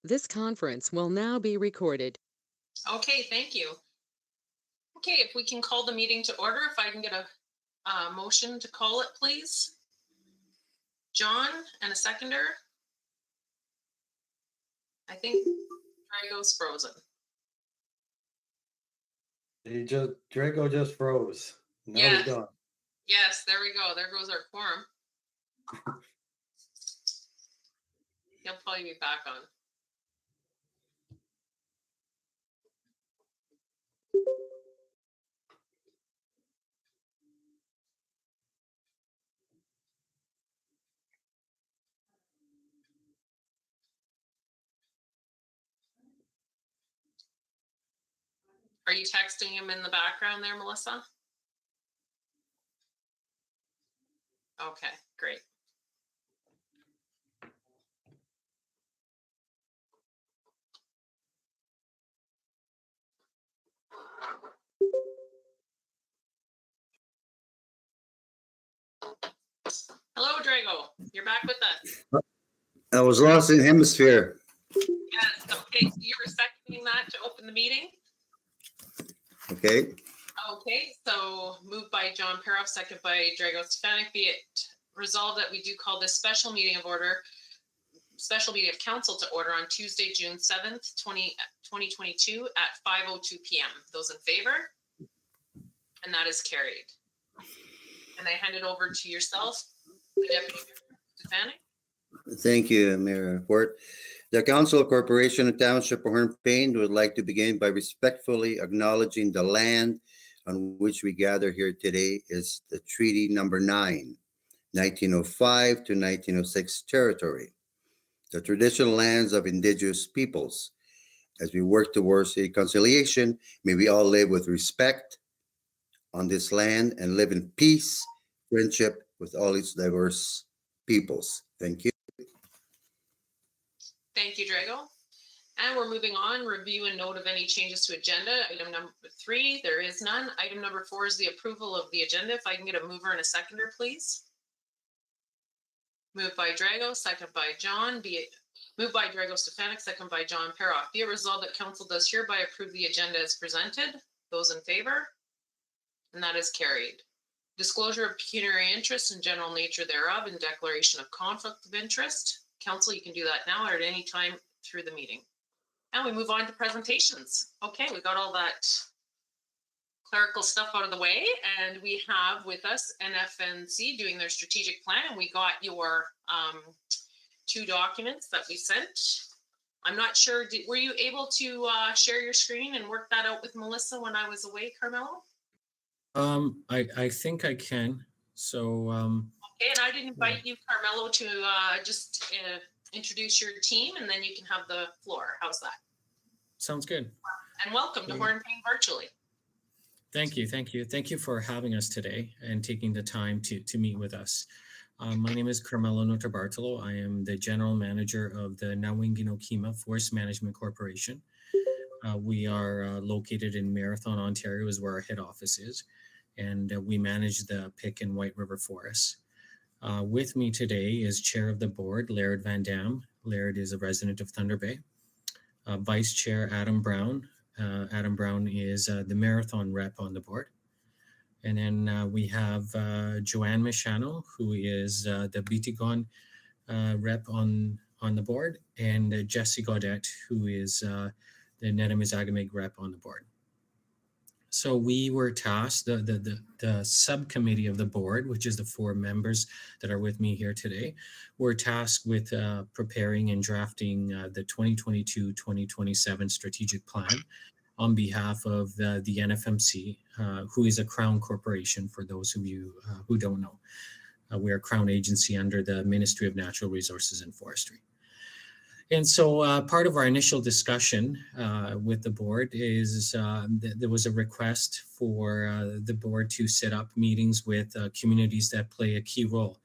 This conference will now be recorded. Okay, thank you. Okay, if we can call the meeting to order, if I can get a motion to call it, please. John, and a seconder. I think Drago's frozen. Drago just froze. Now Yeah. he's gone. Yes, there we go. There goes our quorum. He'll probably be back on. Are you texting him in the background there, Melissa? Okay, great. Hello, Drago. You're back with us. I was lost in hemisphere. Yes, okay, so you were seconding that to open the meeting? Okay. Okay, so moved by John Peroff, second by Drago Stefanik. Be it resolved that we do call this special meeting of council to order on Tuesday, June 7th, 2022 at 5:02 p.m. Those in favor? And that is carried. And I hand it over to yourself, the Deputy Stefanik. Thank you, Mayor Fort. The Council Corporation of Township of Hornepayne would like to begin by respectfully acknowledging the land on which we gather here today is the Treaty Number 9, 1905 to 1906 territory, the traditional lands of Indigenous peoples. As we work towards reconciliation, may we all live with respect on this land and live in peace, friendship with all its diverse peoples. Thank you. Thank you, Drago. And we're moving on. Review and note of any changes to agenda. Item number 3, there is none. Item number 4 is the approval of the agenda. If I can get a mover and a seconder, please. Moved by Drago, second by John. Moved by Drago Stefanik, second by John Peroff. Be it resolved that council does hereby approve the agenda as presented. Those in favor? And that is carried. Disclosure of pecuniary interest and general nature thereof and declaration of conflict of interest. Council, you can do that now or at any time through the meeting. And we move on to presentations. Okay, we got all that clerical stuff out of the way, and we have with us NFMC doing their strategic plan, and we got your 2 documents that we sent. I'm not sure, were you able to share your screen and work that out with Melissa when I was away, Carmelo? I think I can. So okay, and I did invite you, Carmelo, to just introduce your team, and then you can have the floor. How's that? Sounds good. And welcome to Hornepayne virtually. Thank you. Thank you for having us today and taking the time to meet with us. My name is Carmelo Notarbartolo. I am the general manager of the Nawiinginokiima Forest Management Corporation. We are located in Marathon, Ontario, is where our head office is, and we manage the Pick and White River forests. With me today is Chair of the Board, Laird VanDamme. Laird is a resident of Thunder Bay. Vice Chair Adam Brown. Adam Brown is the Marathon rep on the board. And then we have Joanne Michano, who is the Bitigon rep on the board, and Jesse Gaudette, who is the Netamizagamig rep on the board. So we were tasked, the subcommittee of the board, which is the 4 members that are with me here today, were tasked with preparing and drafting the 2022-2027 strategic plan on behalf of the NFMC, who is a Crown corporation for those of you who don't know. We're a Crown agency under the Ministry of Natural Resources and Forestry. And so part of our initial discussion with the board is there was a request for the board to set up meetings with communities that play a key role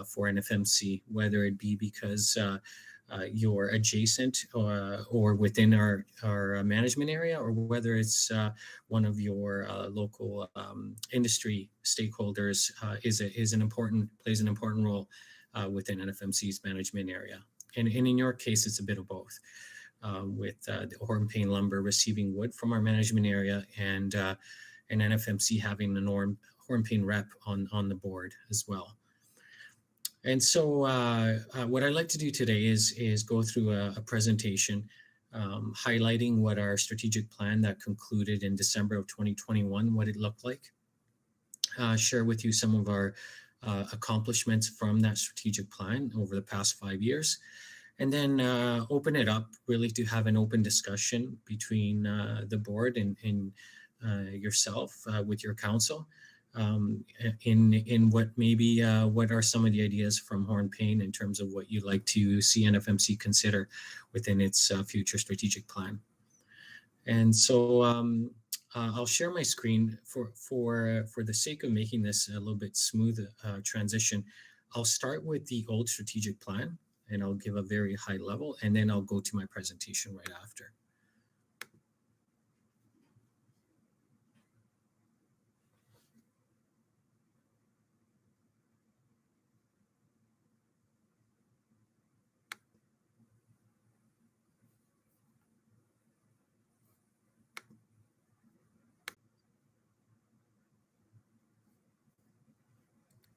for NFMC, whether it be because you're adjacent or within our management area, or whether it's one of your local industry stakeholders plays an important role within NFMC's management area. And in your case, it's a bit of both. with the Hornepayne Lumber receiving wood from our management area and NFMC having an Hornepayne rep on the board as well. And so what I'd like to do today is go through a presentation highlighting what our strategic plan that concluded in December of 2021, what it looked like, share with you some of our accomplishments from that strategic plan over the past 5 years, and then open it up really to have an open discussion between the board and yourself with your council in what maybe what are some of the ideas from Hornepayne in terms of what you'd like to see NFMC consider within its future strategic plan. And so I'll share my screen for the sake of making this a little bit smooth transition. I'll start with the old strategic plan and I'll give a very high level, and then I'll go to my presentation right after.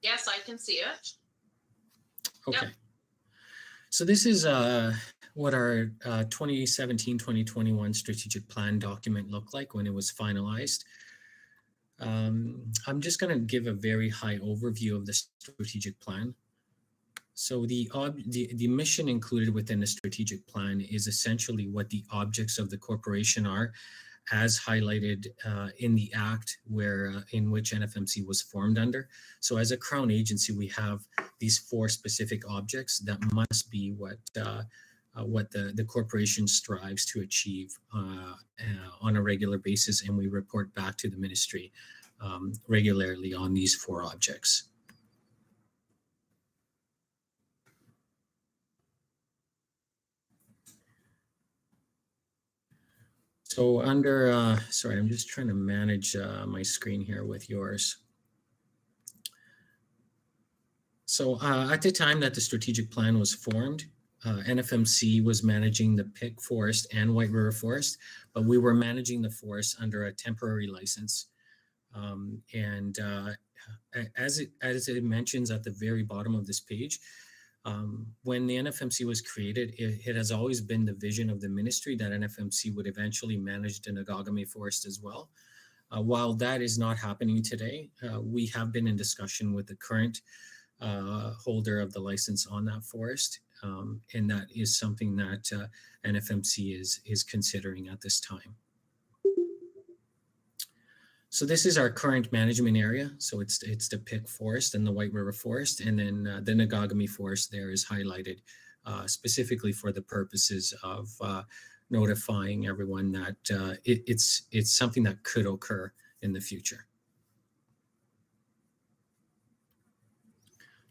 Yes, I can see it. Okay. Yep. So this is what our 2017-2021 strategic plan document looked like when it was finalized. I'm just going to give a very high overview of the strategic plan. So the mission included within the strategic plan is essentially what the objects of the corporation are, as highlighted in the act in which NFMC was formed under. So as a Crown agency, we have these 4 specific objects that must be what the corporation strives to achieve on a regular basis, and we report back to the ministry regularly on these 4 objects. So under, sorry, I'm just trying to manage my screen here with yours. So at the time that the strategic plan was formed, NFMC was managing the PIC forest and White River Forest, but we were managing the forest under a temporary license. As it mentions at the very bottom of this page, when the NFMC was created, it has always been the vision of the ministry that NFMC would eventually manage the Ngagame Forest as well. While that is not happening today, we have been in discussion with the current holder of the license on that forest, and that is something that NFMC is considering at this time. So this is our current management area. So it's the PIC Forest and the White River Forest, and then the Ngagame Forest there is highlighted specifically for the purposes of notifying everyone that it's something that could occur in the future.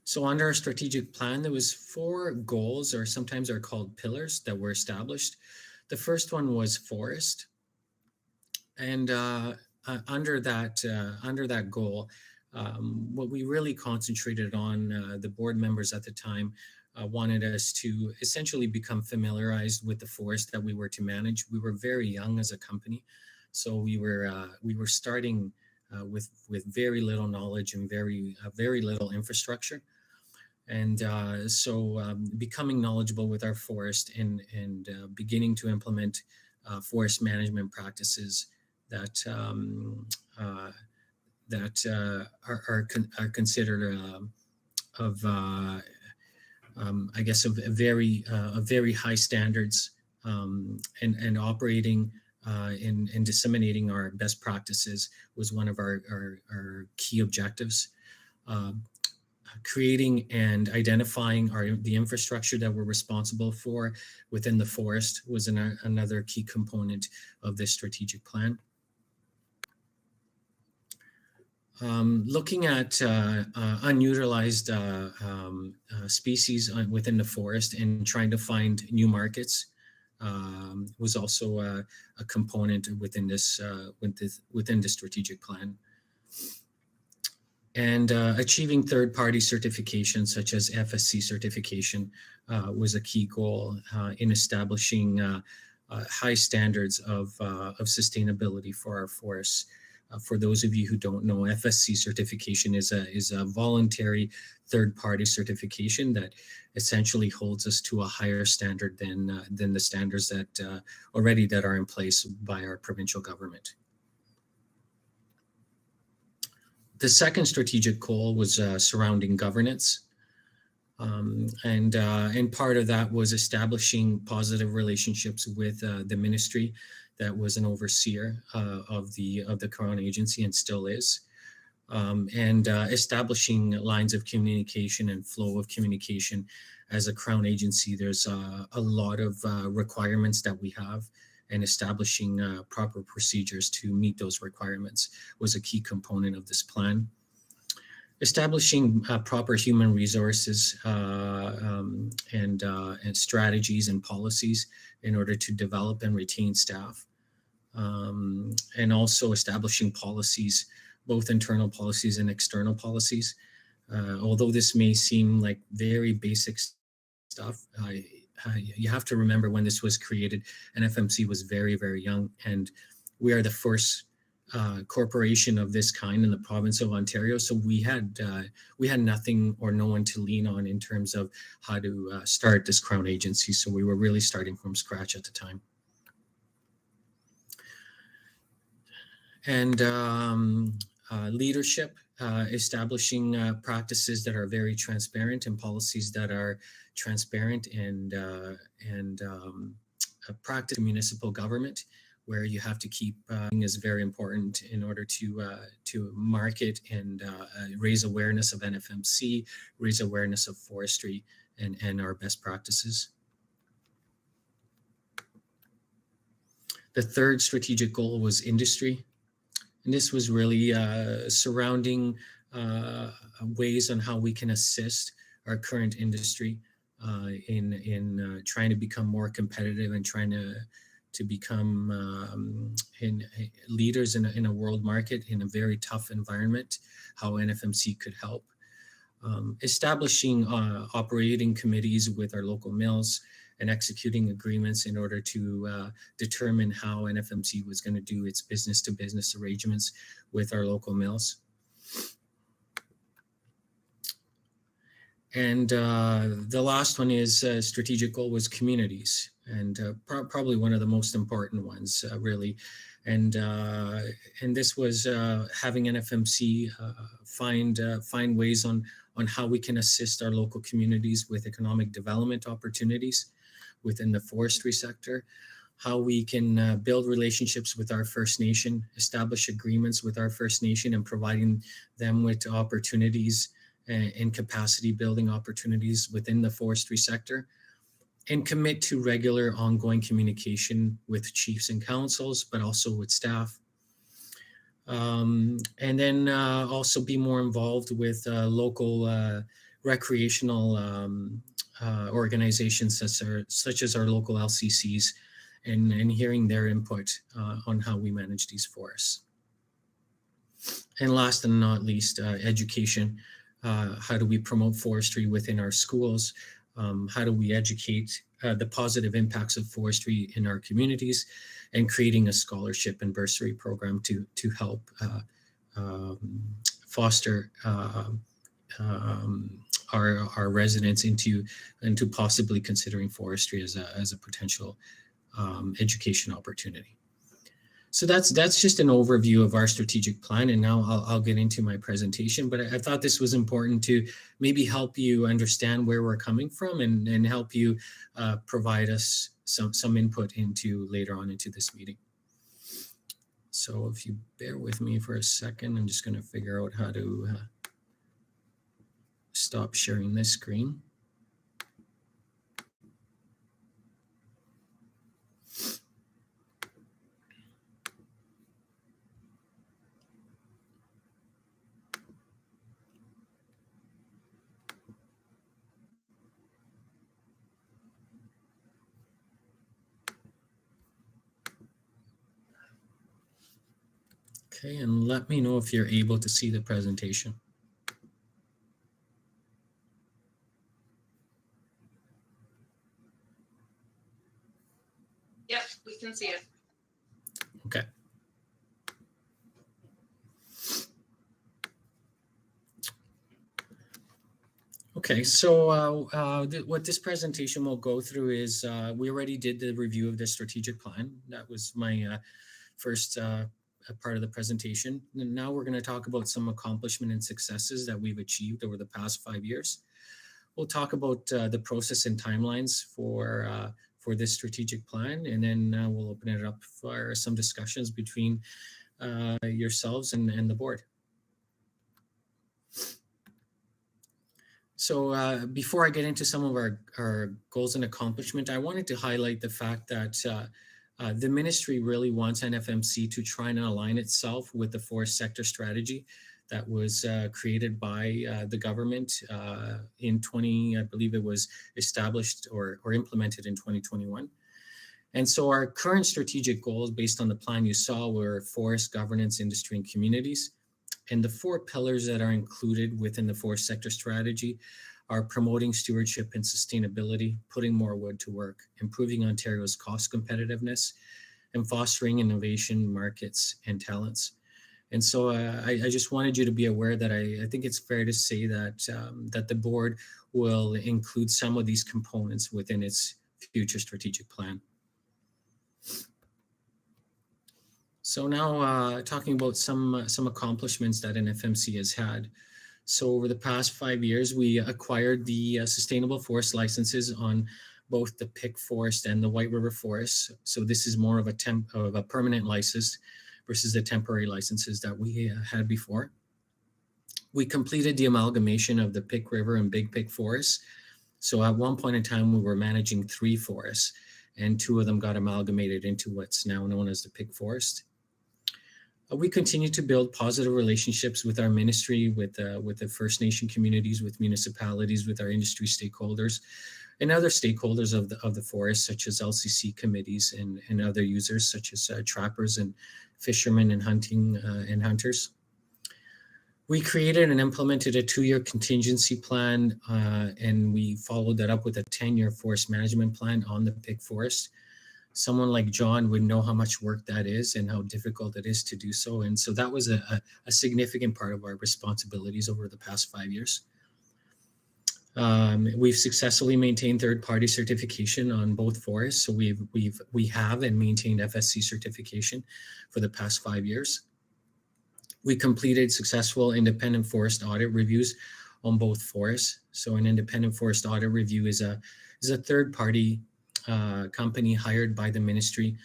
So under our strategic plan, there was 4 goals, or sometimes are called pillars, that were established. The first one was forest, and under that goal, what we really concentrated on, the board members at the time wanted us to essentially become familiarized with the forest that we were to manage. We were very young as a company, so we were starting with very little knowledge and very little infrastructure, and so becoming knowledgeable with our forest and beginning to implement forest management practices that are considered I guess of very high standards, and operating and disseminating our best practices was one of our key objectives. Creating and identifying the infrastructure that we're responsible for within the forest was another key component of this strategic plan. Looking at unutilized species within the forest and trying to find new markets was also a component within this strategic plan. And achieving third-party certification, such as FSC certification, was a key goal in establishing high standards of sustainability for our forests. For those of you who don't know, FSC certification is a voluntary third-party certification that essentially holds us to a higher standard than the standards that already that are in place by our provincial government. The second strategic goal was surrounding governance. And part of that was establishing positive relationships with the ministry that was an overseer of the Crown Agency and still is, and establishing lines of communication and flow of communication. As a Crown Agency, there's a lot of requirements that we have, and establishing proper procedures to meet those requirements was a key component of this plan. Establishing proper human resources and strategies and policies in order to develop and retain staff. And also establishing policies, both internal policies and external policies. Although this may seem like very basic stuff, you have to remember when this was created, NFMC was very, very young, and we are the first corporation of this kind in the province of Ontario. So we had nothing or no one to lean on in terms of how to start this Crown Agency. So we were really starting from scratch at the time. And leadership, establishing practices that are very transparent and policies that are transparent, and practice municipal government, where you have to keep is very important in order to market and raise awareness of NFMC, raise awareness of forestry and our best practices. The third strategic goal was industry. And this was really surrounding ways on how we can assist our current industry in trying to become more competitive and trying to become leaders in a world market in a very tough environment, how NFMC could help. Establishing operating committees with our local mills and executing agreements in order to determine how NFMC was going to do its business-to-business arrangements with our local mills. And the last one is strategic goal was communities, and probably one of the most important ones, really. And this was having NFMC find ways on how we can assist our local communities with economic development opportunities within the forestry sector, how we can build relationships with our First Nation, establish agreements with our First Nation, and providing them with opportunities and capacity building opportunities within the forestry sector, and commit to regular ongoing communication with chiefs and councils, but also with staff. And then also be more involved with local recreational organizations such as our local LCCs, and hearing their input on how we manage these forests. And last and not least, education. How do we promote forestry within our schools? How do we educate the positive impacts of forestry in our communities, and creating a scholarship and bursary program to help foster our residents into possibly considering forestry as a potential education opportunity. So that's just an overview of our strategic plan, and now I'll get into my presentation. But I thought this was important to maybe help you understand where we're coming from, and help you provide us some input into later on into this meeting. So if you bear with me for a second, I'm just going to figure out how to stop sharing this screen. Okay, and let me know if you're able to see the presentation. Yep, we can see it. Okay. Okay, so what this presentation will go through is we already did the review of the strategic plan. That was my first part of the presentation. And now we're going to talk about some accomplishment and successes that we've achieved over the past 5 years. We'll talk about the process and timelines for this strategic plan, and then we'll open it up for some discussions between yourselves and the board. So before I get into some of our goals and accomplishment, I wanted to highlight the fact that the ministry really wants NFMC to try and align itself with the forest sector strategy that was created by the government in I believe it was established or implemented in 2021. And so our current strategic goals based on the plan you saw were forest, governance, industry, and communities. And the 4 pillars that are included within the forest sector strategy are promoting stewardship and sustainability, putting more wood to work, improving Ontario's cost competitiveness, and fostering innovation, markets, and talents. And so I just wanted you to be aware that I think it's fair to say that that the board will include some of these components within its future strategic plan. So now talking about some accomplishments that NFMC has had. So over the past 5 years, we acquired the sustainable forest licenses on both the Pick Forest and the White River Forest. So this is more of a permanent license versus the temporary licenses that we had before. We completed the amalgamation of the Pick River and Big Pick Forest. So at one point in time, we were managing 3 forests, and 2 of them got amalgamated into what's now known as the Pick Forest. We continue to build positive relationships with our ministry, with the First Nation communities, with municipalities, with our industry stakeholders, and other stakeholders of the forest, such as LCC committees and other users, such as trappers and fishermen and hunters. We created and implemented a 2-year contingency plan, and we followed that up with a 10-year forest management plan on the Pick Forest. Someone like John would know how much work that is and how difficult it is to do so. And so that was a significant part of our responsibilities over the past 5 years. We've successfully maintained third-party certification on both forests. So we have and maintained FSC certification for the past 5 years. We completed successful independent forest audit reviews on both forests. So an independent forest audit review is a third-party company hired by the ministry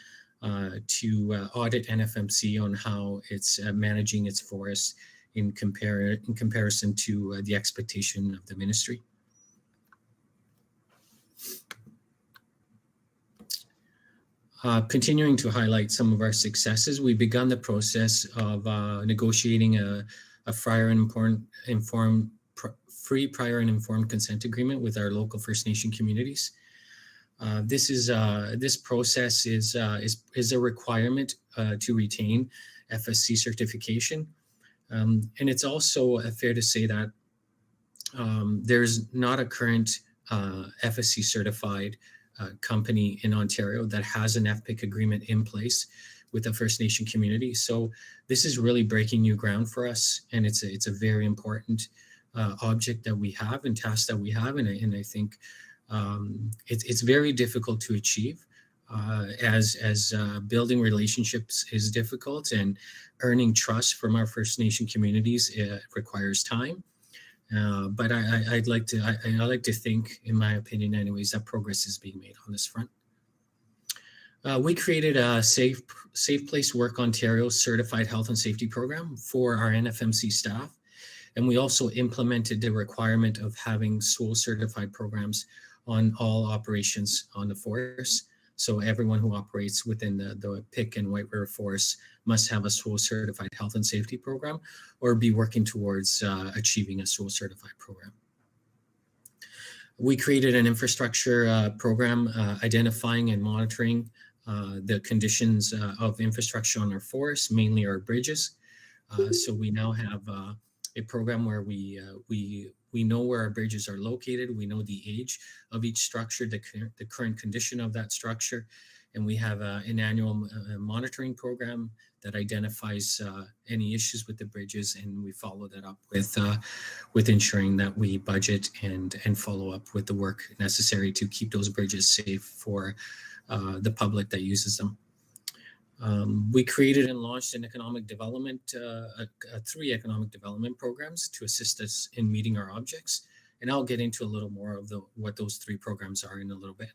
to audit NFMC on how it's managing its forests in comparison to the expectation of the ministry. Continuing to highlight some of our successes, we've begun the process of negotiating a free, prior, and informed consent agreement with our local First Nation communities. This process is a requirement to retain FSC certification, and it's also fair to say that there's not a current FSC certified company in Ontario that has an FPIC agreement in place with the First Nation community. So this is really breaking new ground for us, and it's a very important object that we have and task that we have, and I think it's very difficult to achieve as building relationships is difficult, and earning trust from our First Nation communities requires time. But I like to think, in my opinion anyways, that progress is being made on this front. We created a Safe Place Work Ontario certified health and safety program for our NFMC staff. And we also implemented the requirement of having SWOL certified programs on all operations on the forest. So everyone who operates within the Pick and White River Forest must have a SWOL certified health and safety program or be working towards achieving a SWOL certified program. We created an infrastructure program identifying and monitoring the conditions of infrastructure on our forests, mainly our bridges. So we now have a program where we know where our bridges are located. We know the age of each structure, the current condition of that structure, And we have an annual monitoring program that identifies any issues with the bridges, and we follow that up with ensuring that we budget and follow up with the work necessary to keep those bridges safe for the public that uses them. We created and launched an economic development, 3 economic development programs to assist us in meeting our objects. And I'll get into a little more of what those 3 programs are in a little bit.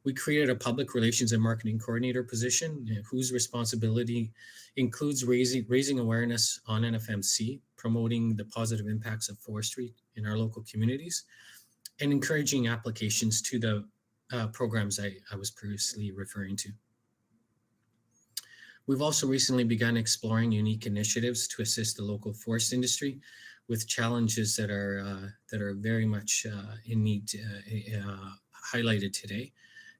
We created a public relations and marketing coordinator position whose responsibility includes raising awareness on NFMC, promoting the positive impacts of forestry in our local communities, and encouraging applications to the programs I was previously referring to. We've also recently begun exploring unique initiatives to assist the local forest industry with challenges that are very much in need highlighted today,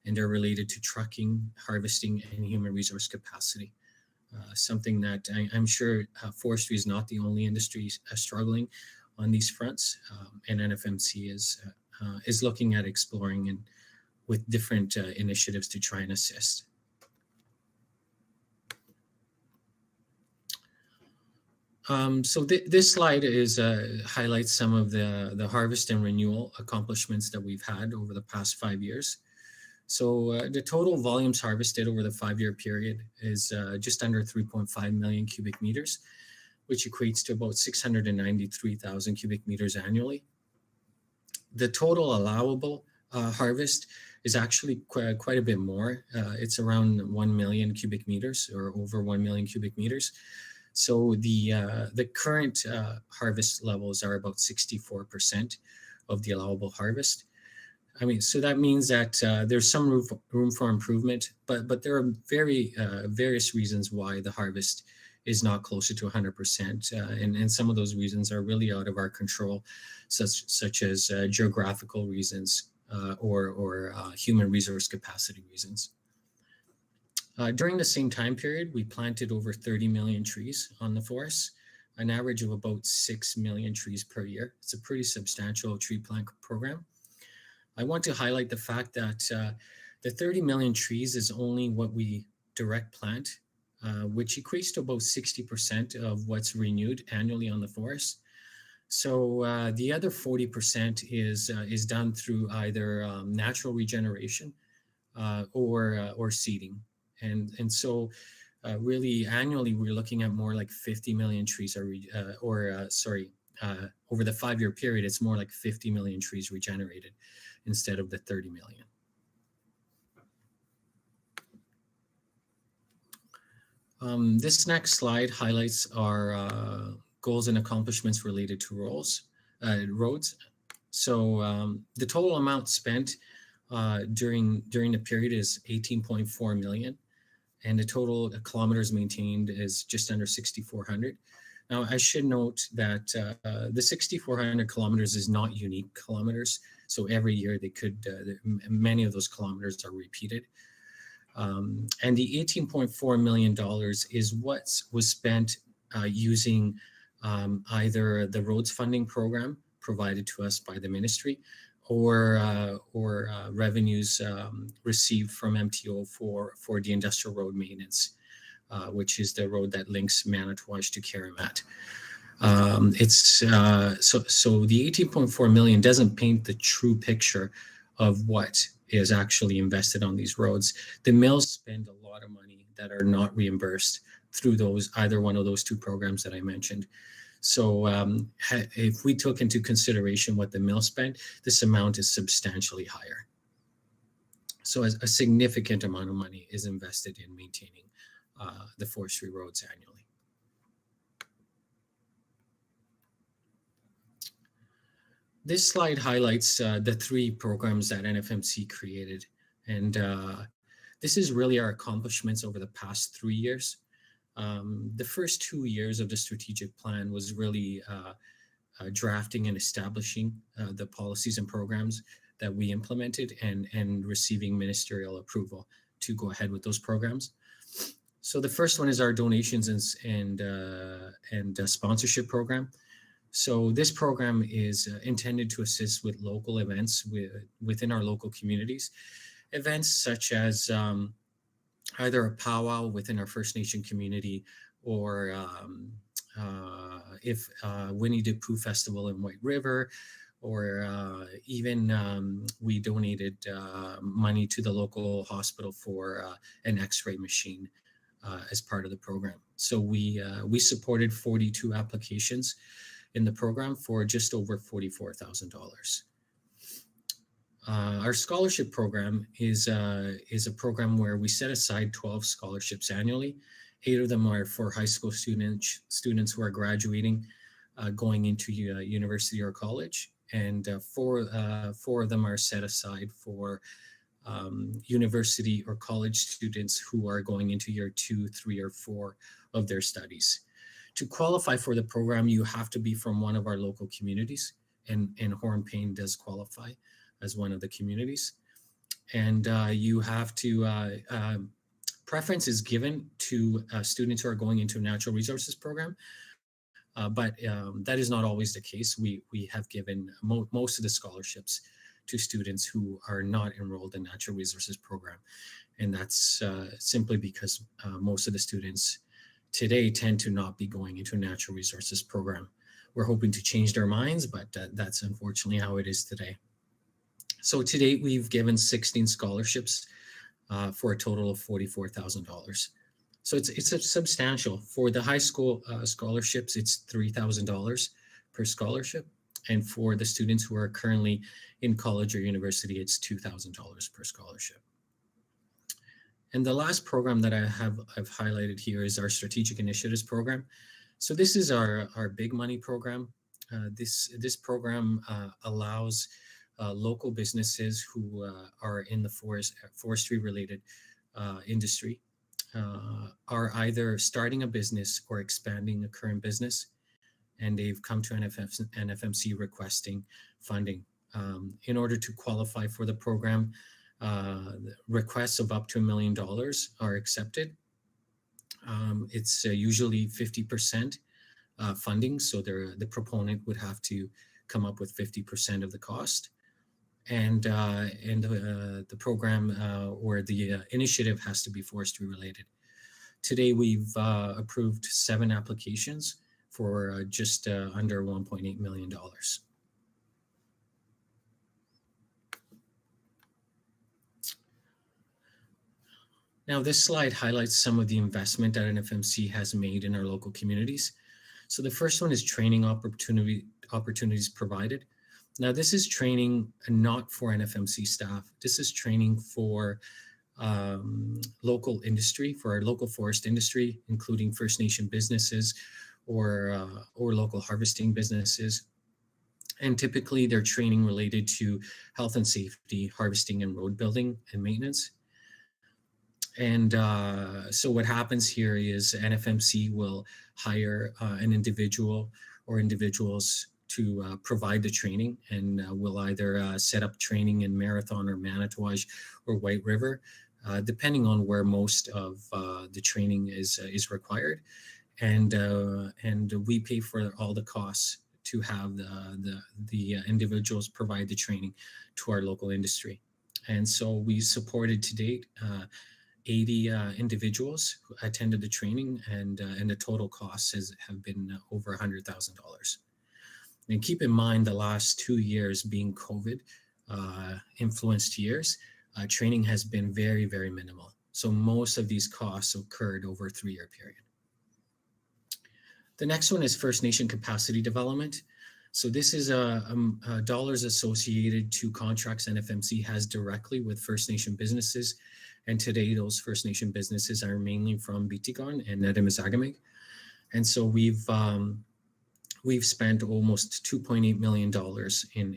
and they're related to trucking, harvesting, and human resource capacity. Something that I'm sure forestry is not the only industry struggling on these fronts, and NFMC is looking at exploring and with different initiatives to try and assist. So this slide highlights some of the harvest and renewal accomplishments that we've had over the past 5 years. So the total volumes harvested over the 5-year period is just under 3.5 million cubic meters, which equates to about 693,000 cubic meters annually. The total allowable harvest is actually quite a bit more. It's around 1 million cubic meters, or over 1 million cubic meters. So the current harvest levels are about 64% of the allowable harvest. I mean, so that means that there's some room for improvement, but there are various reasons why the harvest is not closer to 100%, and some of those reasons are really out of our control, such as geographical reasons or human resource capacity reasons. During the same time period, we planted over 30 million trees on the forest, an average of about 6 million trees per year. It's a pretty substantial tree plant program. I want to highlight the fact that the 30 million trees is only what we direct plant, which equates to about 60% of what's renewed annually on the forest. So the other 40% is done through either natural regeneration or seeding. And so really annually, we're looking at more like 50 million trees over the 5-year period, it's more like 50 million trees regenerated instead of the 30 million. This next slide highlights our goals and accomplishments related to roads. So the total amount spent during the period is 18.4 million, and the total kilometers maintained is just under 6,400. Now, I should note that the 6,400 kilometers is not unique kilometers. So every year many of those kilometers are repeated. And the $18.4 million is what was spent using either the roads funding program provided to us by the ministry or revenues received from MTO for the industrial road maintenance, which is the road that links Manitouwadge to Karamat. So the 18.4 million doesn't paint the true picture of what is actually invested on these roads. The mills spend a lot of money that are not reimbursed through either one of those 2 programs that I mentioned. So if we took into consideration what the mill spent, this amount is substantially higher. So a significant amount of money is invested in maintaining the forestry roads annually. This slide highlights the 3 programs that NFMC created. And this is really our accomplishments over the past 3 years. The first 2 years of the strategic plan was really drafting and establishing the policies and programs that we implemented and receiving ministerial approval to go ahead with those programs. So the first one is our donations and sponsorship program. So this program is intended to assist with local events within our local communities. events such as either a powwow within our First Nation community, or if Winnie the Pooh Festival in White River, or even we donated money to the local hospital for an X-ray machine as part of the program. So we supported 42 applications in the program for just over $44,000. Our scholarship program is a program where we set aside 12 scholarships annually. 8 of them are for high school students who are graduating, going into university or college, and four of them are set aside for university or college students who are going into year 2, 3, or 4 of their studies. To qualify for the program, you have to be from one of our local communities, and Hornepayne does qualify as one of the communities. And you have to, preference is given to students who are going into a natural resources program, but that is not always the case. We have given most of the scholarships to students who are not enrolled in natural resources program. And that's simply because most of the students today tend to not be going into a natural resources program. We're hoping to change their minds, but that's unfortunately how it is today. So to date, we've given 16 scholarships for a total of $44,000. So it's a substantial. For the high school scholarships, it's $3,000 per scholarship. And for the students who are currently in college or university, it's $2,000 per scholarship. And the last program that I've highlighted here is our Strategic Initiatives Program. So this is our big money program. This program allows local businesses who are in the forestry related industry are either starting a business or expanding a current business, and they've come to NFMC requesting funding. In order to qualify for the program, requests of up to $1 million are accepted. It's usually 50% funding, so the proponent would have to come up with 50% of the cost. And the program or the initiative has to be forestry related. Today, we've approved 7 applications for just under $1.8 million. Now, this slide highlights some of the investment that NFMC has made in our local communities. So the first one is training opportunities provided. Now, this is training not for NFMC staff. This is training for local industry, for our local forest industry, including First Nation businesses or local harvesting businesses. And typically, they're training related to health and safety, harvesting, and road building and maintenance. And so what happens here is NFMC will hire an individual or individuals to provide the training, and we'll either set up training in Marathon or Manitouwadge or White River, depending on where most of the training is required. And we pay for all the costs to have the individuals provide the training to our local industry. And so we supported to date 80 individuals who attended the training, and the total costs have been over $100,000. And keep in mind, the last 2 years being COVID influenced years, training has been very, very minimal. So most of these costs occurred over a 3-year period. The next one is First Nation capacity development. So this is dollars associated to contracts NFMC has directly with First Nation businesses. And today, those First Nation businesses are mainly from Bitigan and Nedimissagamig. And so we've spent almost $2.8 million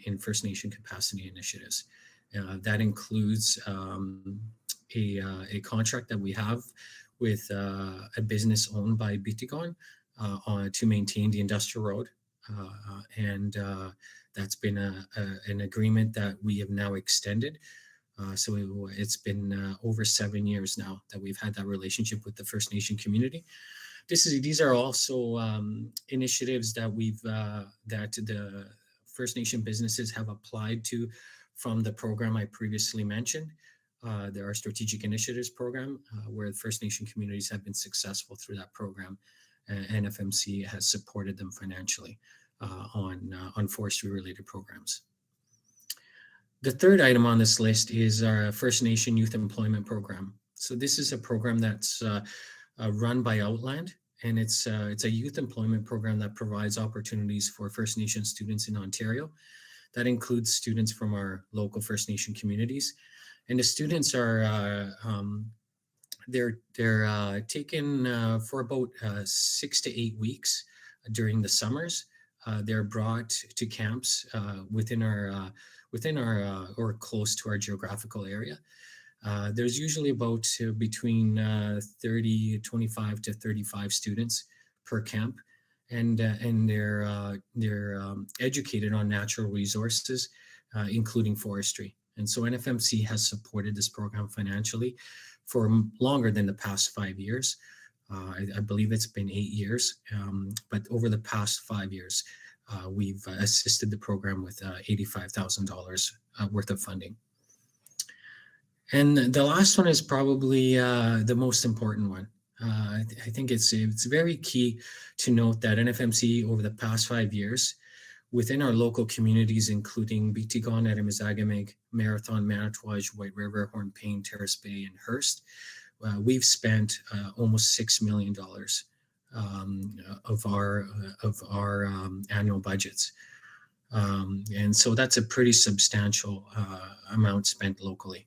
in First Nation capacity initiatives. That includes a contract that we have with a business owned by Bitigan to maintain the industrial road. And that's been an agreement that we have now extended. So it's been over 7 years now that we've had that relationship with the First Nation community. These are also initiatives that that the First Nation businesses have applied to from the program I previously mentioned. There are strategic initiatives program where First Nation communities have been successful through that program. NFMC has supported them financially on forestry related programs. The third item on this list is our First Nation Youth Employment Program. So this is a program that's run by Outland, and it's a youth employment program that provides opportunities for First Nation students in Ontario. That includes students from our local First Nation communities, and the students are they're taken for about 6 to 8 weeks during the summers. They're brought to camps within our or close to our geographical area. There's usually about between 25 to 35 students per camp, and they're educated on natural resources, including forestry. And so NFMC has supported this program financially for longer than the past 5 years. I believe it's been 8 years, but over the past 5 years, we've assisted the program with $85,000 worth of funding. And the last one is probably the most important one. I think it's very key to note that NFMC over the past 5 years, within our local communities, including Bitigon, Edimizagamig, Marathon, Manitouwadge, White River, Hornepayne, Terrace Bay, and Hearst, we've spent almost $6 million of our annual budgets. And so that's a pretty substantial amount spent locally.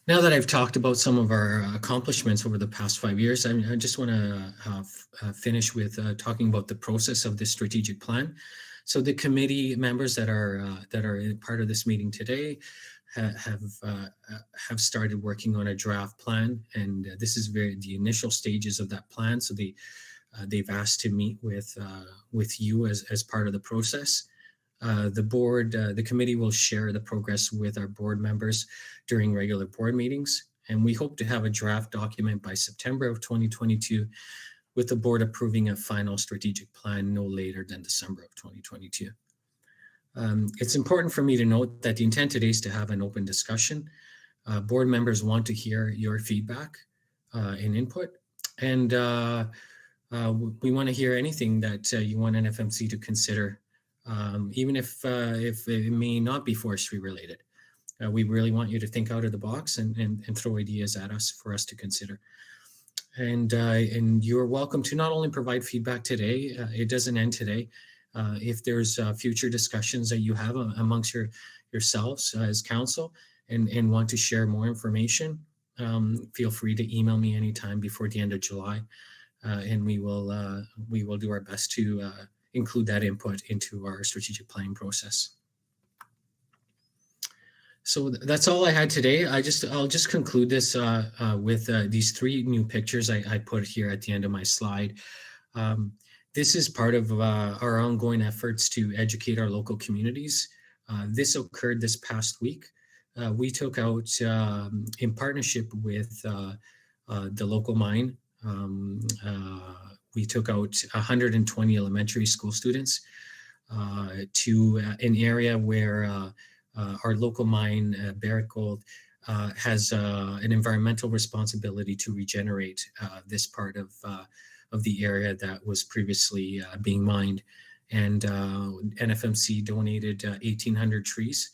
Now that I've talked about some of our accomplishments over the past 5 years, I just want to finish with talking about the process of this strategic plan. So the committee members that are part of this meeting today have started working on a draft plan, and this is the initial stages of that plan. So they've asked to meet with you as part of the process. The committee will share the progress with our board members during regular board meetings, and we hope to have a draft document by September of 2022, with the board approving a final strategic plan no later than December of 2022. It's important for me to note that the intent today is to have an open discussion. Board members want to hear your feedback and input, and we want to hear anything that you want NFMC to consider. Even if it may not be forestry related. We really want you to think out of the box and throw ideas at us for us to consider. And you're welcome to not only provide feedback today, it doesn't end today. If there's future discussions that you have amongst yourselves as council and want to share more information, feel free to email me anytime before the end of July, and we will do our best to include that input into our strategic planning process. So that's all I had today. I'll just conclude this with these 3 new pictures I put here at the end of my slide. This is part of our ongoing efforts to educate our local communities. This occurred this past week. We took out, in partnership with the local mine, we took out 120 elementary school students to an area where our local mine, Barrick Gold, has an environmental responsibility to regenerate this part of the area that was previously being mined. And NFMC donated 1,800 trees.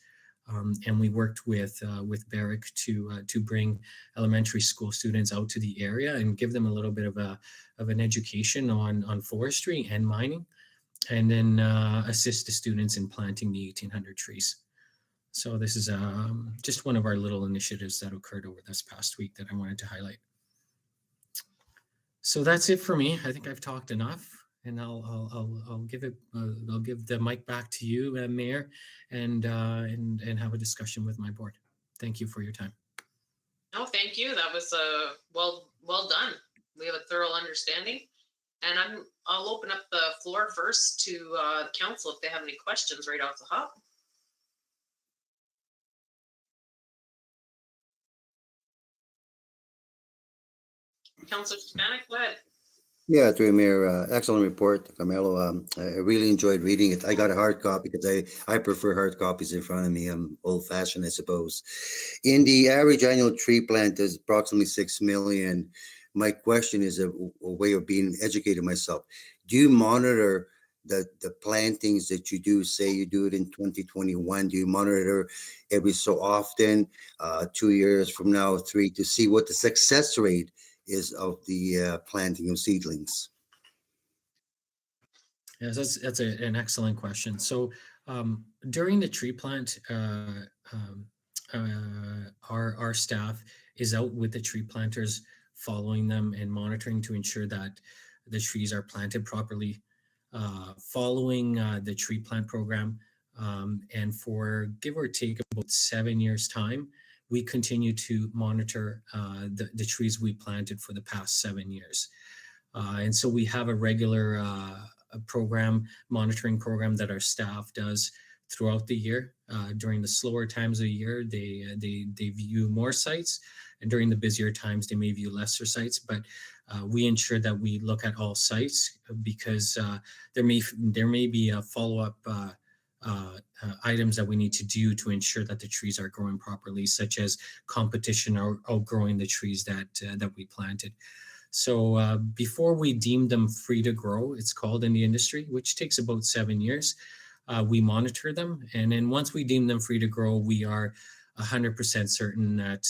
And we worked with Barrick to bring elementary school students out to the area and give them a little bit of an education on forestry and mining, and then assist the students in planting the 1,800 trees. So this is just one of our little initiatives that occurred over this past week that I wanted to highlight. So that's it for me. I think I've talked enough, and I'll give the mic back to you, Mayor, and have a discussion with my board. Thank you for your time. No, thank you. That was well done. We have a thorough understanding, and I'll open up the floor first to the council if they have any questions right off the hop. Councilor Spanik, go ahead. Yeah, through Mayor, excellent report, Carmelo. I really enjoyed reading it. I got a hard copy because I prefer hard copies in front of me. I'm old fashioned, I suppose. In the average annual tree plant is approximately 6 million. My question is a way of being educated myself. Do you monitor the plantings that you do? Say you do it in 2021. Do you monitor every so often, 2 years from now, three, to see what the success rate is of the planting of seedlings? Yes, that's an excellent question. So during the tree plant, our staff is out with the tree planters, following them and monitoring to ensure that the trees are planted properly, following the tree plant program. And for give or take about 7 years' time, we continue to monitor the trees we planted for the past 7 years. And so we have a regular monitoring program that our staff does throughout the year. During the slower times of the year, they view more sites, and during the busier times, they may view lesser sites. But we ensure that we look at all sites because there may be a follow-up items that we need to do to ensure that the trees are growing properly, such as competition or outgrowing the trees that we planted. So before we deem them free to grow, it's called in the industry, which takes about 7 years, we monitor them. And then once we deem them free to grow, we are 100% certain that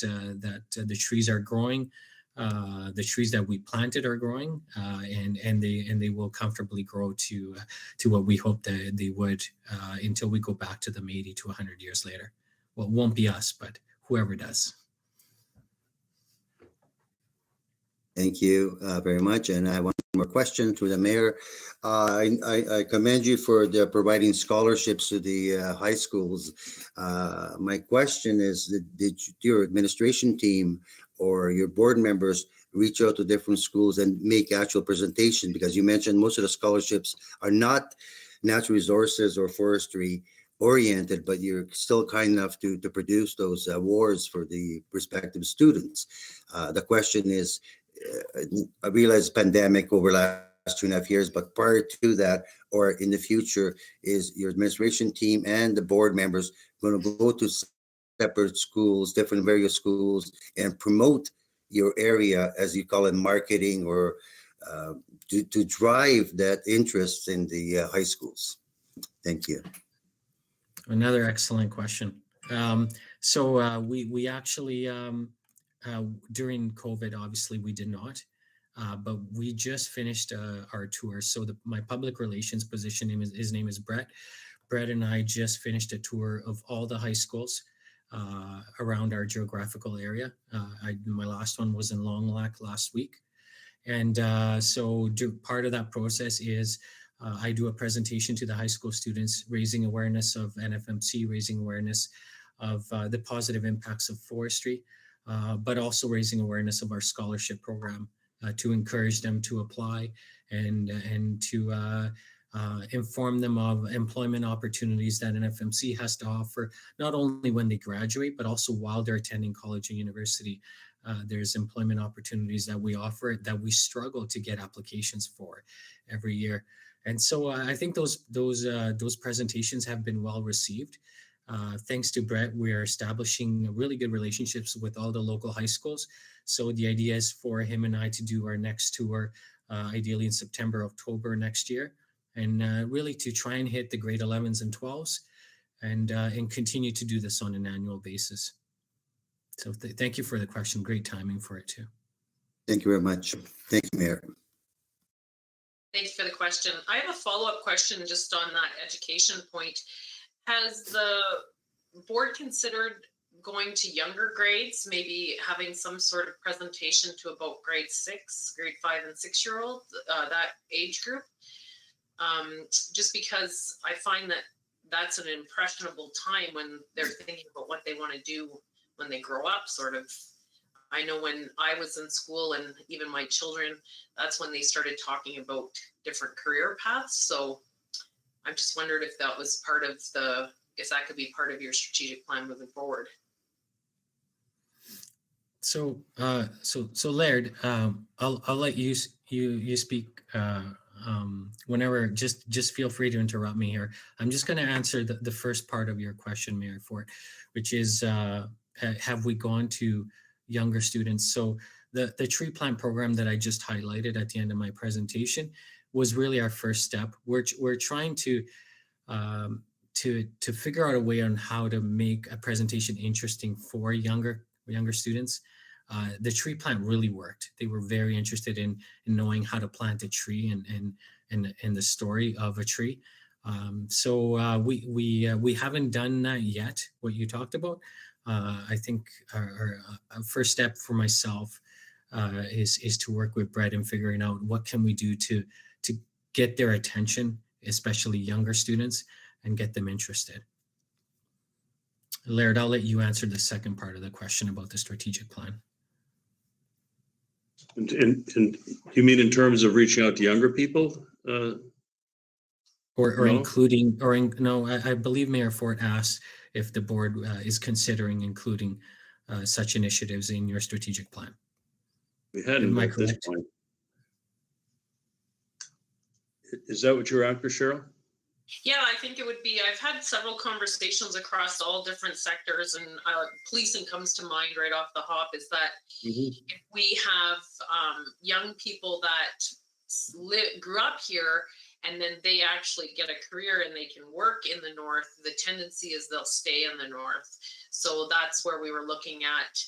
the trees are growing, the trees that we planted are growing, and they will comfortably grow to what we hope that they would until we go back to them 80 to 100 years later. Well, it won't be us, but whoever does. Thank you very much. And I have one more question to the mayor. I commend you for providing scholarships to the high schools. My question is, did your administration team or your board members reach out to different schools and make actual presentation? Because you mentioned most of the scholarships are not natural resources or forestry oriented, but you're still kind enough to produce those awards for the respective students. The question is, I realize pandemic over last 2.5 years, but prior to that or in the future, is your administration team and the board members going to go to separate schools, different various schools, and promote your area, as you call it, marketing, or to drive that interest in the high schools? Thank you. Another excellent question. So we actually, during COVID, obviously we did not, but we just finished our tour. So my public relations position, his name is Brett. Brett and I just finished a tour of all the high schools around our geographical area. My last one was in Long Lac last week. And so part of that process is I do a presentation to the high school students, raising awareness of NFMC, raising awareness of the positive impacts of forestry, but also raising awareness of our scholarship program to encourage them to apply and to inform them of employment opportunities that NFMC has to offer, not only when they graduate, but also while they're attending college and university. There's employment opportunities that we offer that we struggle to get applications for every year. And so I think those presentations have been well received. Thanks to Brett, we are establishing really good relationships with all the local high schools. So the idea is for him and I to do our next tour, ideally in September, October next year, and really to try and hit the grade 11s and 12s and continue to do this on an annual basis. So thank you for the question. Great timing for it too. Thank you very much. Thank you, Mayor. Thank you for the question. I have a follow-up question just on that education point. Has the board considered going to younger grades, maybe having some sort of presentation to about grade 5 and 6-year-olds, that age group? Just because I find that that's an impressionable time when they're thinking about what they want to do when they grow up, sort of. I know when I was in school and even my children, that's when they started talking about different career paths. So I just wondered if that was part of if that could be part of your strategic plan moving forward. So Laird, I'll let you you speak whenever, just feel free to interrupt me here. I'm just going to answer the first part of your question, Mayor Fort, which is have we gone to younger students? So the tree plant program that I just highlighted at the end of my presentation was really our first step. We're trying to figure out a way on how to make a presentation interesting for younger students. The tree plant really worked. They were very interested in knowing how to plant a tree and the story of a tree. So we haven't done that yet, what you talked about. I think our first step for myself is to work with Brett in figuring out what can we do to get their attention, especially younger students, and get them interested. Laird, I'll let you answer the second part of the question about the strategic plan. And you mean in terms of reaching out to younger people? Or No? including, no, I believe Mayor Fort asked if the board is considering including such initiatives in your strategic plan. We hadn't Am I at this correct? point. Is that what you're after, Cheryl? Yeah, I think it would be, I've had several conversations across all different sectors, and policing comes to mind right off the hop, is that if we have young people that grew up here and then they actually get a career and they can work in the north, the tendency is they'll stay in the north. So that's where we were looking at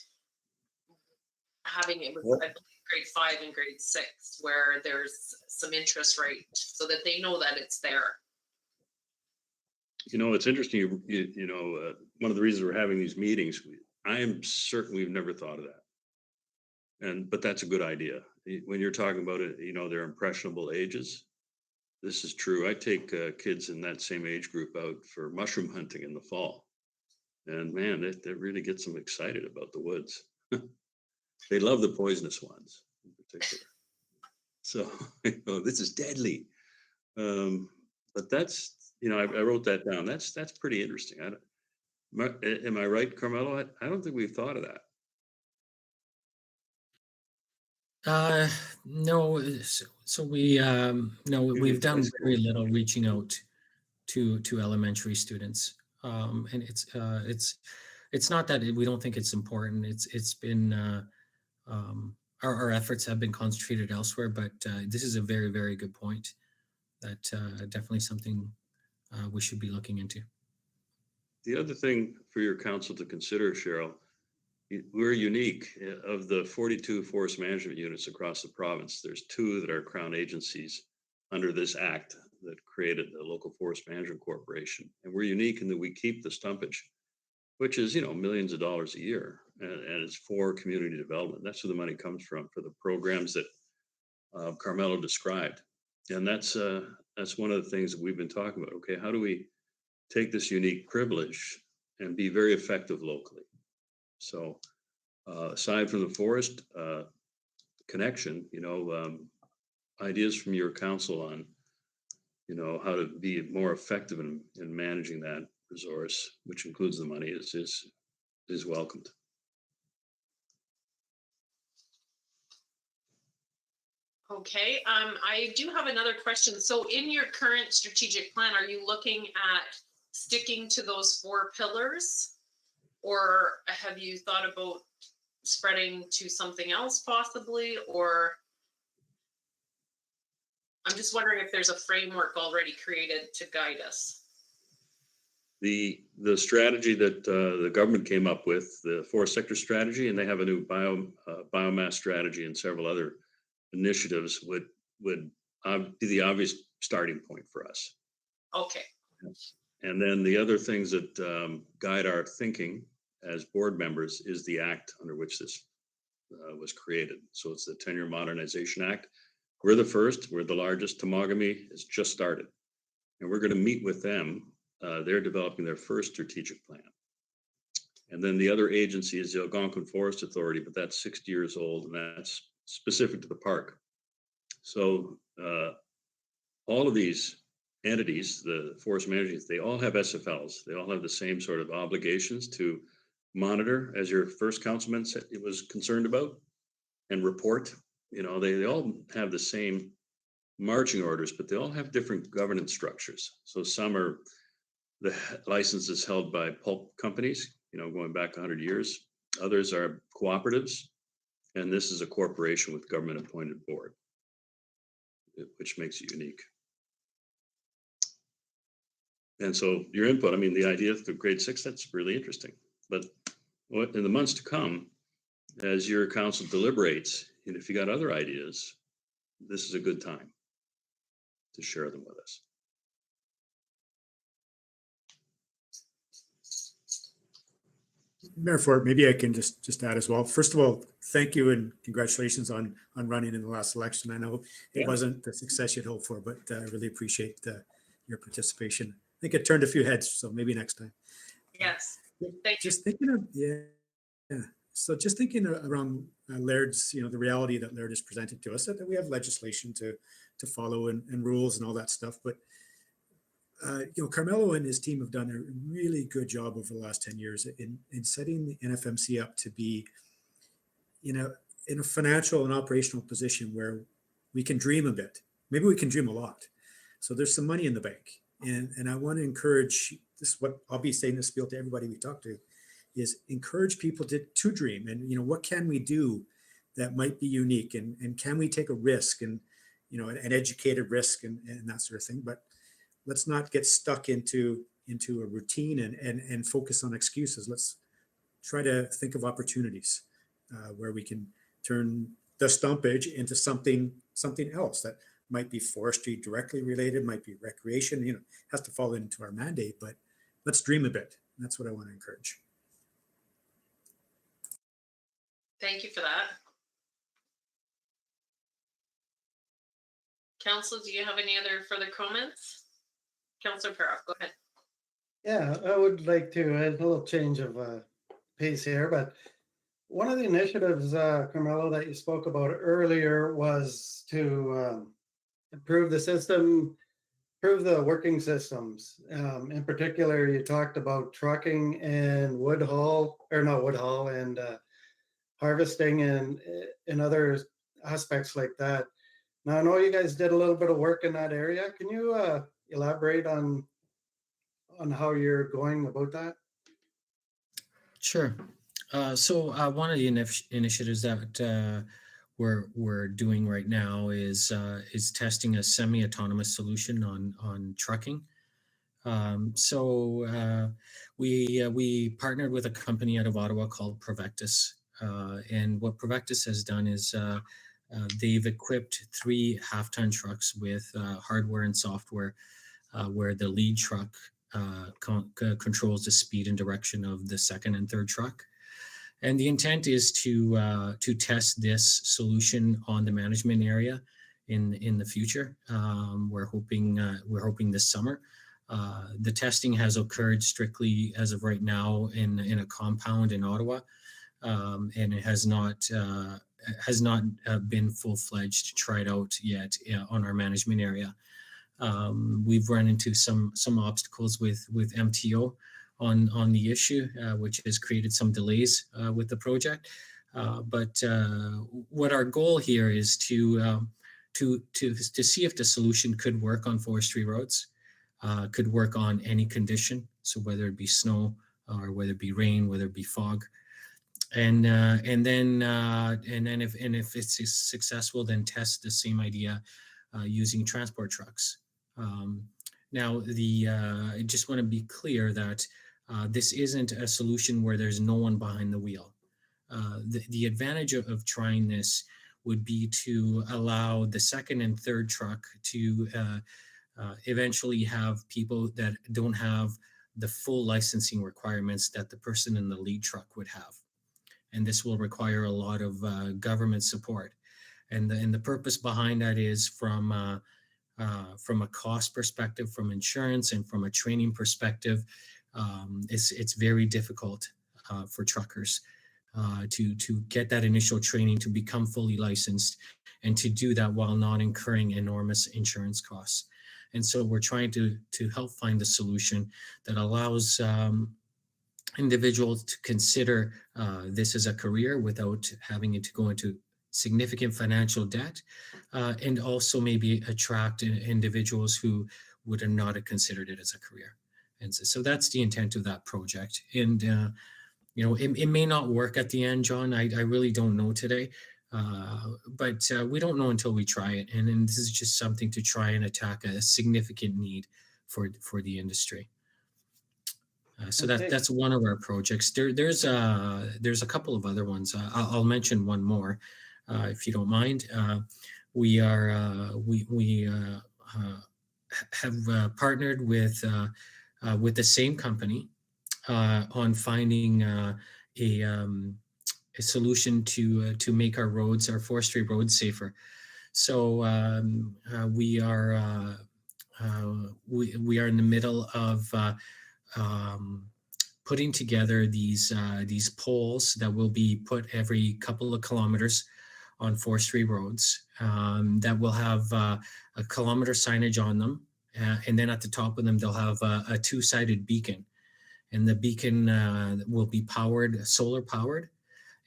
having it with, I believe, grade 5 and grade 6, where there's some interest rate so that they know that it's there. You know, it's interesting. You know, one of the reasons we're having these meetings, I am certain we've never thought of that. But that's a good idea. When you're talking about it, you know, their impressionable ages. This is true. I take kids in that same age group out for mushroom hunting in the fall. And man, that really gets them excited about the woods. They love the poisonous ones in particular. So, you know, this is deadly. But that's, you know, I wrote that down. That's pretty interesting. Am I right, Carmelo? I don't think we've thought of that. No, so we no, we've done very little reaching out to elementary students, and it's not that we don't think it's important. It's been our efforts have been concentrated elsewhere, but this is a very, very good point. That definitely something we should be looking into. The other thing for your council to consider, Cheryl, we're unique. Of the 42 forest management units across the province, there's 2 that are Crown agencies under this act that created the Local Forest Management Corporation. And we're unique in that we keep the stumpage, which is, you know, millions of dollars a year. And it's for community development. That's where the money comes from, for the programs that Carmelo described. And that's one of the things that we've been talking about. Okay, how do we take this unique privilege and be very effective locally? So aside from the forest connection, you know, ideas from your council on, you know, how to be more effective in managing that resource, which includes the money, is welcomed. Okay, I do have another question. So in your current strategic plan, are you looking at sticking to those 4 pillars? Or have you thought about spreading to something else possibly? Or I'm just wondering if there's a framework already created to guide us. The strategy that the government came up with, the forest sector strategy, and they have a new biomass strategy and several other initiatives would be the obvious starting point for us. Okay. And then the other things that guide our thinking as board members is the act under which this was created. So it's the 10-year Modernization Act. We're the first, we're the largest. Temagami has just started. And we're going to meet with them. They're developing their first strategic plan. And then the other agency is the Algonquin Forest Authority, but that's 60 years old, and that's specific to the park. So all of these entities, the forest managers, they all have SFLs. They all have the same sort of obligations to monitor, as your first councilman said it was concerned about, and report you know, they all have the same marching orders, but they all have different governance structures. So some are the licenses held by pulp companies, you know, going back 100 years. Others are cooperatives, and this is a corporation with government appointed board, which makes it unique. And so your input, I mean, the idea of the grade 6, that's really interesting. But what in the months to come, as your council deliberates, and if you got other ideas, this is a good time to share them with us. Mayor Fort, maybe I can just add as well. First of all, thank you and congratulations on running in the last election. I know it wasn't the success you'd hoped for, but I really appreciate your participation. I think it turned a few heads, so maybe next time. Yes. Thank you. Just thinking of, yeah. So just thinking around Laird's, you know, the reality that Laird has presented to us, that we have legislation to follow and rules and all that stuff. But, you know, Carmelo and his team have done a really good job over the last 10 years in setting the NFMC up to be, you know, in a financial and operational position where we can dream a bit. Maybe we can dream a lot. So there's some money in the bank. And I want to encourage, this is what I'll be saying this spiel to everybody we talk to, is encourage people to dream. And, you know, what can we do that might be unique? And can we take a risk and, you know, an educated risk and that sort of thing? But let's not get stuck into a routine and focus on excuses. Let's try to think of opportunities where we can turn the stumpage into something else that might be forestry directly related, might be recreation, you know, has to fall into our mandate, but let's dream a bit. That's what I want to encourage. Thank you for that. Council, do you have any other further comments? Councillor Perroff, go ahead. Yeah, I would like to add a little change of pace here, but one of the initiatives, Carmelo, that you spoke about earlier was to improve the system, improve the working systems. In particular, you talked about trucking and and harvesting and other aspects like that. Now, I know you guys did a little bit of work in that area. Can you elaborate on how you're going about that? Sure. So one of the initiatives that we're doing right now is testing a semi-autonomous solution on trucking. So we partnered with a company out of Ottawa called Provectus, and what Provectus has done is they've equipped 3 half-ton trucks with hardware and software where the lead truck controls the speed and direction of the second and third truck. And the intent is to test this solution on the management area in the future. We're hoping this summer. The testing has occurred strictly as of right now in a compound in Ottawa, and it has not been full-fledged tried out yet on our management area. We've run into some obstacles with MTO on the issue, which has created some delays with the project. But what our goal here is to see if the solution could work on forestry roads, could work on any condition. So whether it be snow or whether it be rain, whether it be fog, and then if it's successful, then test the same idea using transport trucks. Now, I just want to be clear that this isn't a solution where there's no one behind the wheel. The advantage of trying this would be to allow the second and third truck to eventually have people that don't have the full licensing requirements that the person in the lead truck would have. And this will require a lot of government support. And the purpose behind that is from a cost perspective, from insurance, and from a training perspective, it's very difficult for truckers to get that initial training to become fully licensed, and to do that while not incurring enormous insurance costs. And so we're trying to help find a solution that allows individuals to consider this as a career without having it to go into significant financial debt, and also maybe attract individuals who would not have considered it as a career. And so that's the intent of that project. And, it may not work at the end, John. I really don't know today. But we don't know until we try it. And this is just something to try and attack a significant need for the industry. So Okay. that's one of our projects. There's a couple of other ones. I'll mention one more, if you don't mind. We have partnered with the same company on finding a solution to make our roads, our forestry roads, safer. So we are in the middle of putting together these poles that will be put every couple of kilometers on forestry roads that will have a kilometer signage on them, and then at the top of them they'll have a two-sided beacon, and the beacon will be solar powered,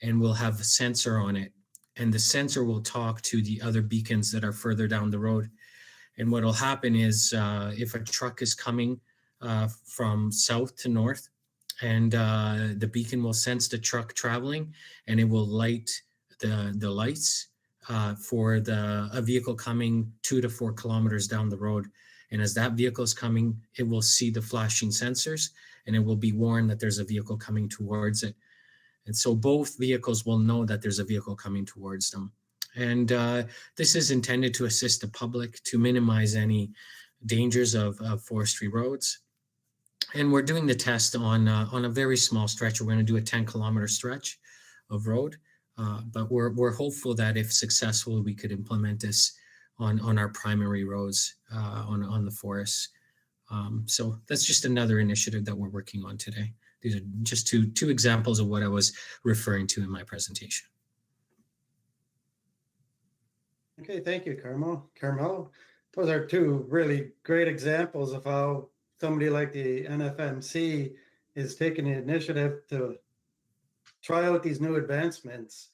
and will have a sensor on it, and the sensor will talk to the other beacons that are further down the road. And what will happen is if a truck is coming from south to north, and the beacon will sense the truck traveling, and it will light the lights for a vehicle coming 2 to 4 kilometers down the road. And as that vehicle is coming, it will see the flashing sensors, and it will be warned that there's a vehicle coming towards it. And so both vehicles will know that there's a vehicle coming towards them. And this is intended to assist the public to minimize any dangers of forestry roads. And we're doing the test on a very small stretch. We're going to do a 10-kilometer stretch of road, but we're hopeful that if successful, we could implement this on our primary roads on the forests. So that's just another initiative that we're working on today. These are just two examples of what I was referring to in my presentation. Okay, thank you, Carmelo. Those are two really great examples of how somebody like the NFMC is taking the initiative to try out these new advancements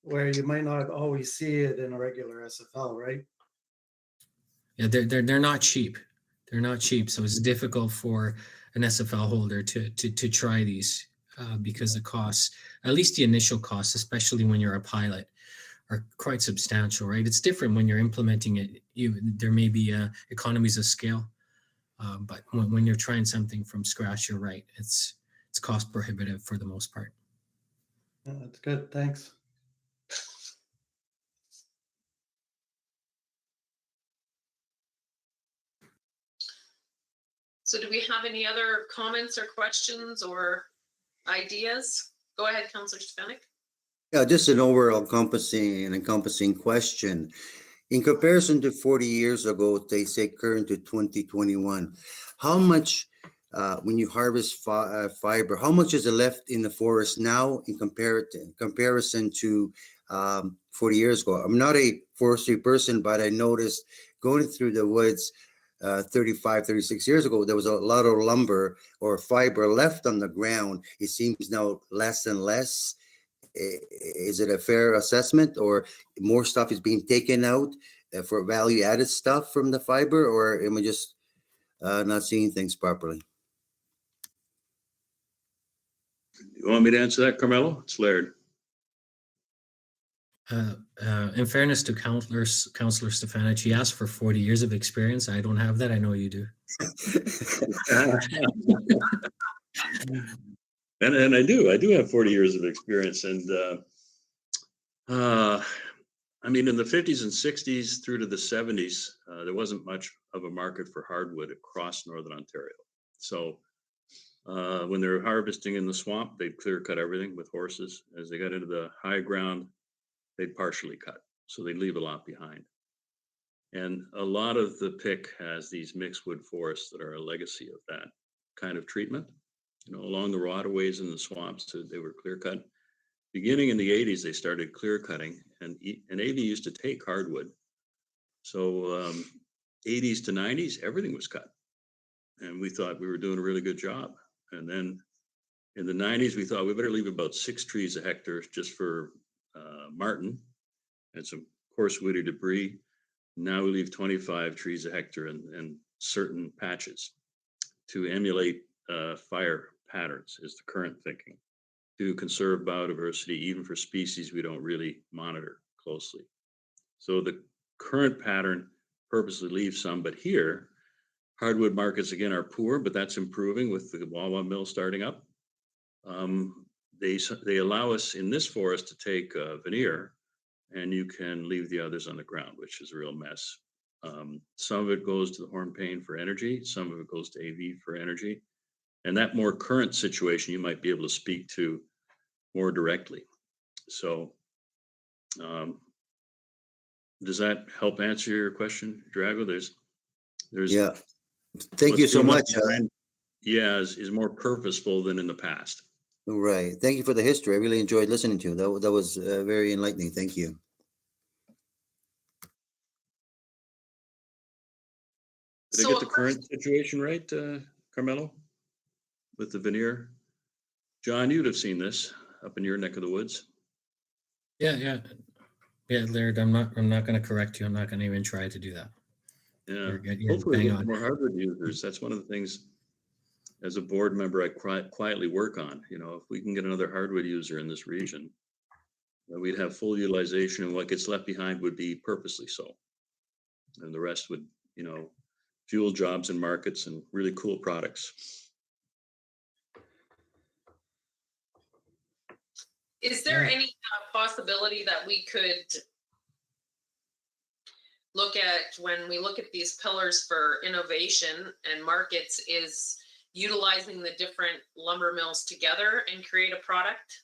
where you might not always see it in a regular SFL, right? Yeah, they're not cheap. They're not cheap, so it's difficult for an SFL holder to try these because the costs, at least the initial costs, especially when you're a pilot, are quite substantial, right? It's different when you're implementing it. There may be economies of scale, but when you're trying something from scratch, you're right. It's cost prohibitive for the most part. Yeah, that's good. Thanks. So do we have any other comments or questions or ideas? Go ahead, Councillor Stefanik. Yeah, just an overall encompassing question. In comparison to 40 years ago, they say current to 2021, how much, when you harvest fiber, how much is left in the forest now in comparison to 40 years ago? I'm not a forestry person, but I noticed going through the woods 35, 36 years ago, there was a lot of lumber or fiber left on the ground. It seems now less and less. Is it a fair assessment, or more stuff is being taken out for value added stuff from the fiber, or am I just not seeing things properly? You want me to answer that, Carmelo? It's Laird. In fairness to Councillor Stefanik, he asked for 40 years of experience. I don't have that. I know you do. And I do have 40 years of experience. And I mean, in the 50s and 60s through to the 70s, there wasn't much of a market for hardwood across Northern Ontario. So when they were harvesting in the swamp, they'd clear cut everything with horses. As they got into the high ground, they'd partially cut. So they'd leave a lot behind. And a lot of the PIC has these mixed wood forests that are a legacy of that kind of treatment. You know, along the waterways and the swamps, so they were clear cut. Beginning in the 80s, they started clear cutting, and AV used to take hardwood. So 80s to 90s, everything was cut. And we thought we were doing a really good job. And then in the 90s, we thought we better leave about 6 trees a hectare just for marten. and some coarse woody debris. Now we leave 25 trees a hectare in certain patches to emulate fire patterns is the current thinking, to conserve biodiversity even for species we don't really monitor closely. So the current pattern purposely leaves some, but here hardwood markets again are poor, but that's improving with the Wawa mill starting up. They allow us in this forest to take veneer, and you can leave the others on the ground, which is a real mess. Some of it goes to the Hornepayne for energy, some of it goes to AV for energy. And that more current situation, you might be able to speak to more directly. So does that help answer your question, Drago? There's Yeah. Thank you what's so being much. left behind, yeah, is more purposeful than in the past. Right. Thank you for the history. I really enjoyed listening to you. That was very enlightening. Thank you. Did I So get the a current situation right, Carmelo, with the veneer? John, you'd have seen this up in your neck of the woods. Yeah, Laird, I'm not going to correct you. I'm not going to even try to do that. Yeah, You're good. You're hopefully bang with on. more hardwood users. That's one of the things as a board member I quietly work on. You know, if we can get another hardwood user in this region, we'd have full utilization, and what gets left behind would be purposely so. And the rest would, you know, fuel jobs and markets and really cool products. Is there Yeah. any possibility that we could look at, when we look at these pillars for innovation and markets, is utilizing the different lumber mills together and create a product?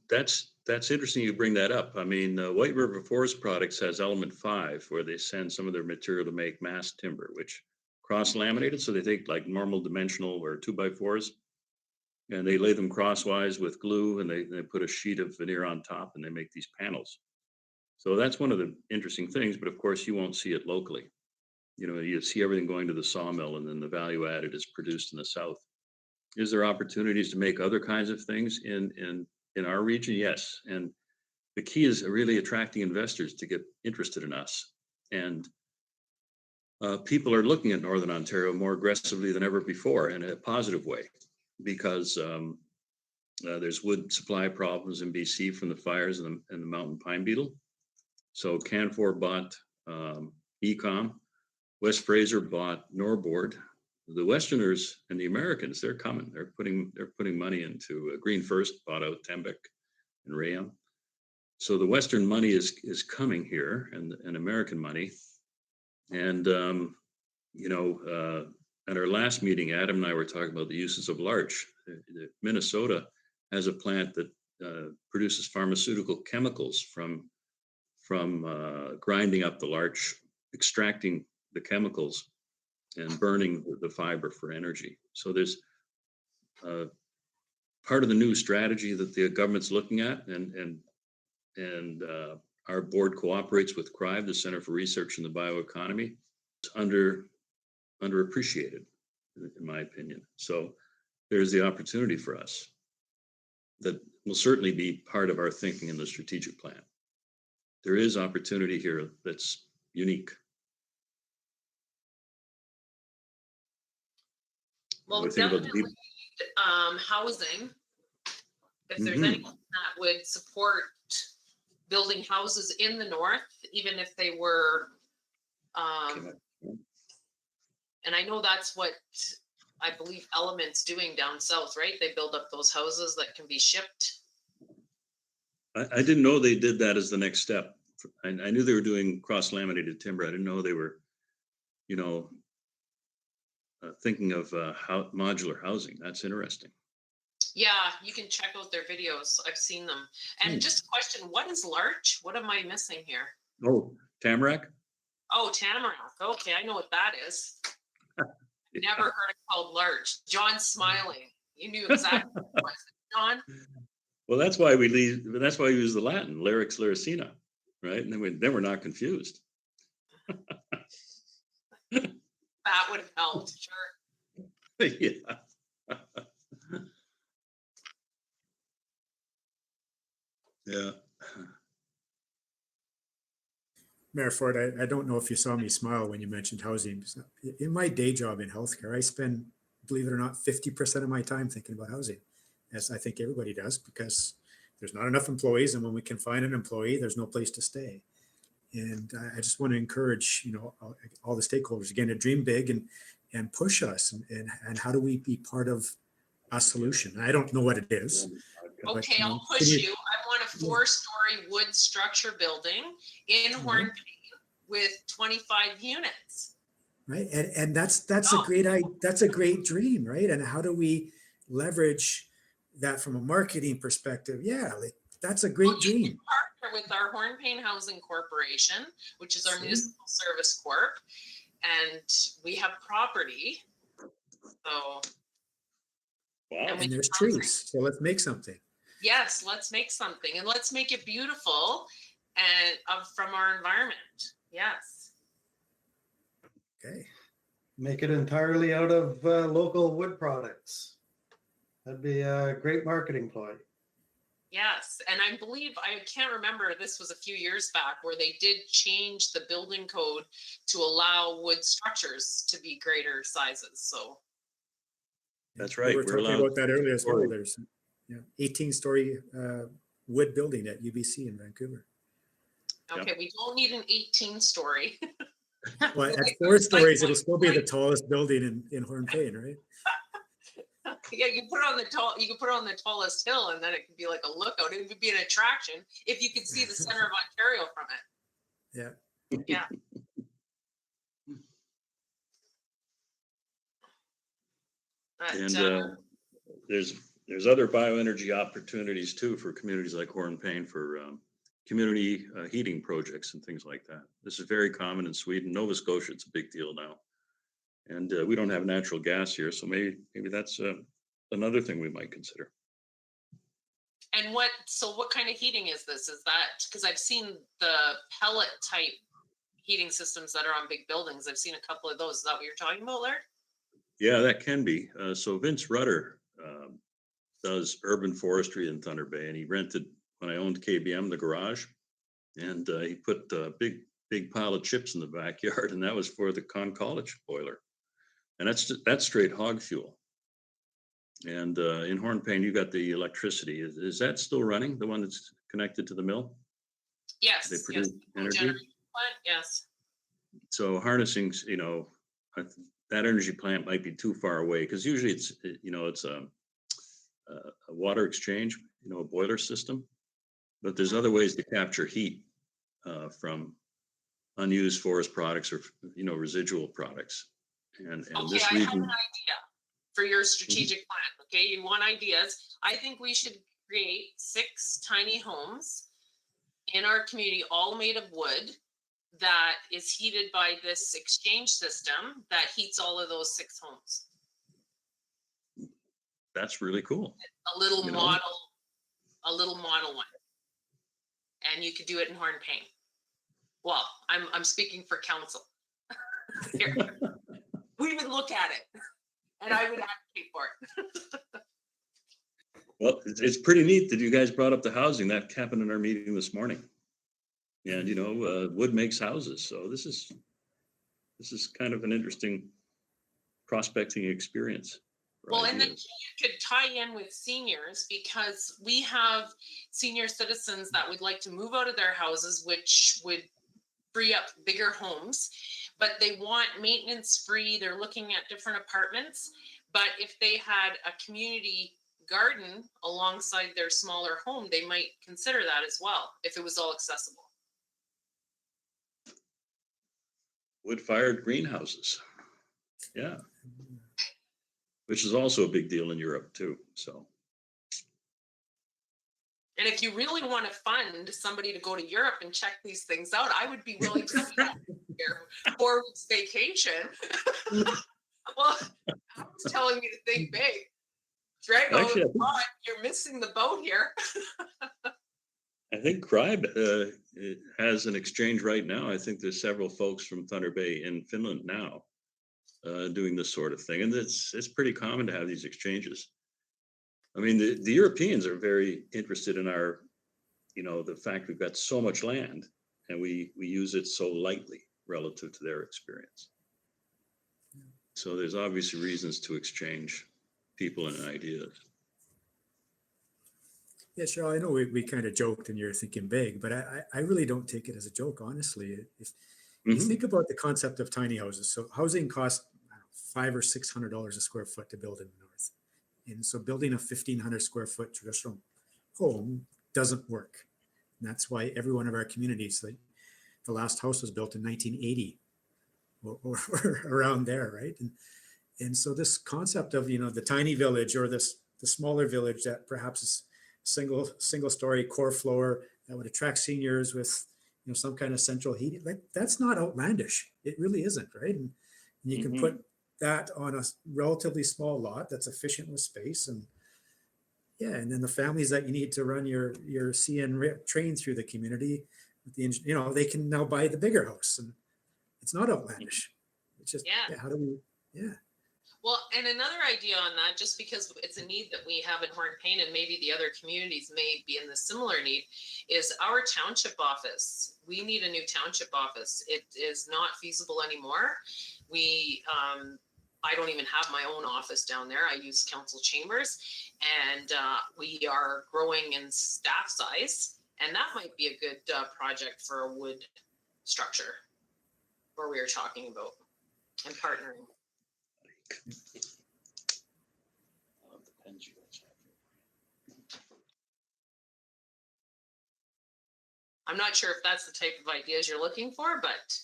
That's interesting you bring that up. I mean, White River Forest Products has element 5, where they send some of their material to make mass timber, which cross-laminated. So they take like normal dimensional or 2x4s, and they lay them crosswise with glue, and they put a sheet of veneer on top, and they make these panels. So that's one of the interesting things, but of course you won't see it locally. You know, you see everything going to the sawmill, and then the value added is produced in the South. Is there opportunities to make other kinds of things in our region? Yes. And the key is really attracting investors to get interested in us. And people are looking at Northern Ontario more aggressively than ever before in a positive way, because there's wood supply problems in BC from the fires and the mountain pine beetle. So Canfor bought Ecom, West Fraser bought Norbord. The Westerners and the Americans, they're coming. They're putting money into Green First bought out Tembec and Rayam. So the Western money is coming here, and American money. And you know, at our last meeting, Adam and I were talking about the uses of larch. Minnesota has a plant that produces pharmaceutical chemicals from grinding up the larch, extracting the chemicals, and burning the fiber for energy. So there's part of the new strategy that the government's looking at, and our board cooperates with CRIBE, the Center for Research in the Bioeconomy. It's underappreciated, in my opinion. So there's the opportunity for us that will certainly be part of our thinking in the strategic plan. There is opportunity here that's unique. Well, What do you think about the definitely housing. If there's Mhm. anything that would support building houses in the north, even if they were, and I know that's what I believe Element's doing down south, right? They build up those houses that can be shipped. I didn't know they did that as the next step. I knew they were doing cross-laminated timber. I didn't know they were, you know, thinking of modular housing. That's interesting. Yeah, you can check out their videos. I've seen them. And just a question, what is larch? What am I missing here? Oh, tamarack? Oh, tamarack. Okay, I know what that is. Never heard it called larch. John's smiling. You knew exactly what it was. John? Well, that's why we use the Latin, Larix lyricina, right? And then we're not confused. That would have helped, sure. Yeah. Yeah. Mayor Ford, I don't know if you saw me smile when you mentioned housing. In my day job in healthcare, I spend, believe it or not, 50% of my time thinking about housing, as I think everybody does, because there's not enough employees, and when we can find an employee, there's no place to stay. And I just want to encourage, all the stakeholders again to dream big and push us. And how do we be part of a solution? I don't know what it is. But, Okay, I'll push you. I want a 4-story wood structure building in Hornepayne with 25 units. Right, and that's a great dream, right? And how do we leverage that from a marketing perspective? Yeah, like, that's a great dream. Partner with our Hornepayne Housing Corporation, which is our See? municipal service corp, and we have property. So, Wow. And we And there's can housing. trees, so let's make something. Yes, let's make something, and let's make it beautiful and from our environment. Yes. Okay. Make it entirely out of local wood products. That'd be a great marketing ploy. Yes, and I believe, I can't remember, this was a few years back where they did change the building code to allow wood structures to be greater sizes, so. That's right. We were We're talking allowed about that earlier as well. story. There's 18-story wood building at UBC in Vancouver. Okay, we don't need an 18-story. Well, at 4 stories, it'll still be the tallest building in Hornepayne, right? Yeah, you can put it on the tallest hill, and then it could be like a lookout. It would be an attraction if you could see the center of Ontario from it. Yeah. Yeah. But, And there's other bioenergy opportunities too for communities like Hornepayne for community heating projects and things like that. This is very common in Sweden. Nova Scotia, it's a big deal now. And we don't have natural gas here, so maybe that's another thing we might consider. and what kind of heating is this? Is that, because I've seen the pellet type heating systems that are on big buildings. I've seen a couple of those. Is that what you're talking about, Laird? Yeah, that can be. So Vince Rutter does urban forestry in Thunder Bay, and he rented, when I owned KBM, the garage, and he put a big pile of chips in the backyard, and that was for the Con College boiler. And that's straight hog fuel. And in Hornepayne, you got the electricity. Is that still running? The one that's connected to the mill? Yes. They Yes. produce energy. Generation plant, yes. So harnessing, that energy plant might be too far away, because usually it's a water exchange, a boiler system. But there's other ways to capture heat from unused forest products or residual products. And Okay, this I have region. an idea for your strategic plan. Okay, you want ideas? I think we should create 6 tiny homes in our community, all made of wood, that is heated by this exchange system that heats all of those 6 homes. That's really cool. A little You know? model one. And you could do it in Hornepayne. Well, I'm speaking for council. Here. We would look at it, and I would advocate for it. Well, it's pretty neat that you guys brought up the housing. That happened in our meeting this morning. And wood makes houses, so this is kind of an interesting prospecting experience. Well, and then you could tie in with seniors, because we have senior citizens that would like to move out of their houses, which would free up bigger homes, but they want maintenance free. They're looking at different apartments, but if they had a community garden alongside their smaller home, they might consider that as well, if it was all accessible. Wood-fired greenhouses. Yeah. Which is also a big deal in Europe too, so. And if you really want to fund somebody to go to Europe and check these things out, I would be willing to do that here. 4 weeks vacation. Well, I was telling you to think big. Drago, Actually, you're missing the boat here. I think Cribe has an exchange right now. I think there's several folks from Thunder Bay in Finland now doing this sort of thing. And it's pretty common to have these exchanges. I mean, the Europeans are very interested in our the fact we've got so much land and we use it so lightly relative to their experience. So there's obviously reasons to exchange people and ideas. Yeah, sure. I know we kind of joked and you're thinking big, but I really don't take it as a joke, honestly. If you Mhm. think about the concept of tiny houses, so housing costs $500 or $600 a square foot to build in the north. And so building a 1,500 square foot traditional home doesn't work. And that's why every one of our communities, like the last house was built in 1980 or around there, right? And so this concept of, the tiny village or the smaller village that perhaps is single story core floor that would attract seniors with, some kind of central heating, like that's not outlandish. It really isn't, right? And you can put that on a relatively small lot that's efficient with space, and and then the families that you need to run your CN train through the community, with the they can now buy the bigger house, and it's not outlandish. It's just how do we Well, and another idea on that, just because it's a need that we have in Hornepayne and maybe the other communities may be in the similar need, is our township office. We need a new township office. It is not feasible anymore. I don't even have my own office down there. I use council chambers, and we are growing in staff size, and that might be a good project for a wood structure where we were talking about and partnering. I'm not sure if that's the type of ideas you're looking for, but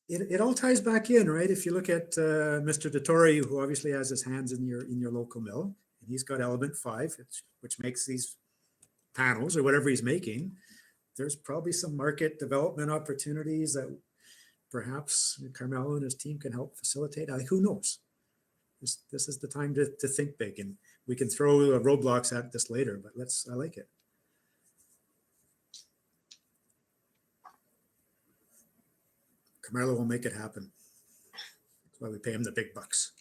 it all ties back in, right? If you look at Mr. Dottori, who obviously has his hands in your local mill, and he's got element 5, which makes these panels or whatever he's making, there's probably some market development opportunities that perhaps Carmelo and his team can help facilitate. Who knows? This is the time to think big, and we can throw roadblocks at this later, but I like it. Carmelo will make it happen. That's why we pay him the big bucks.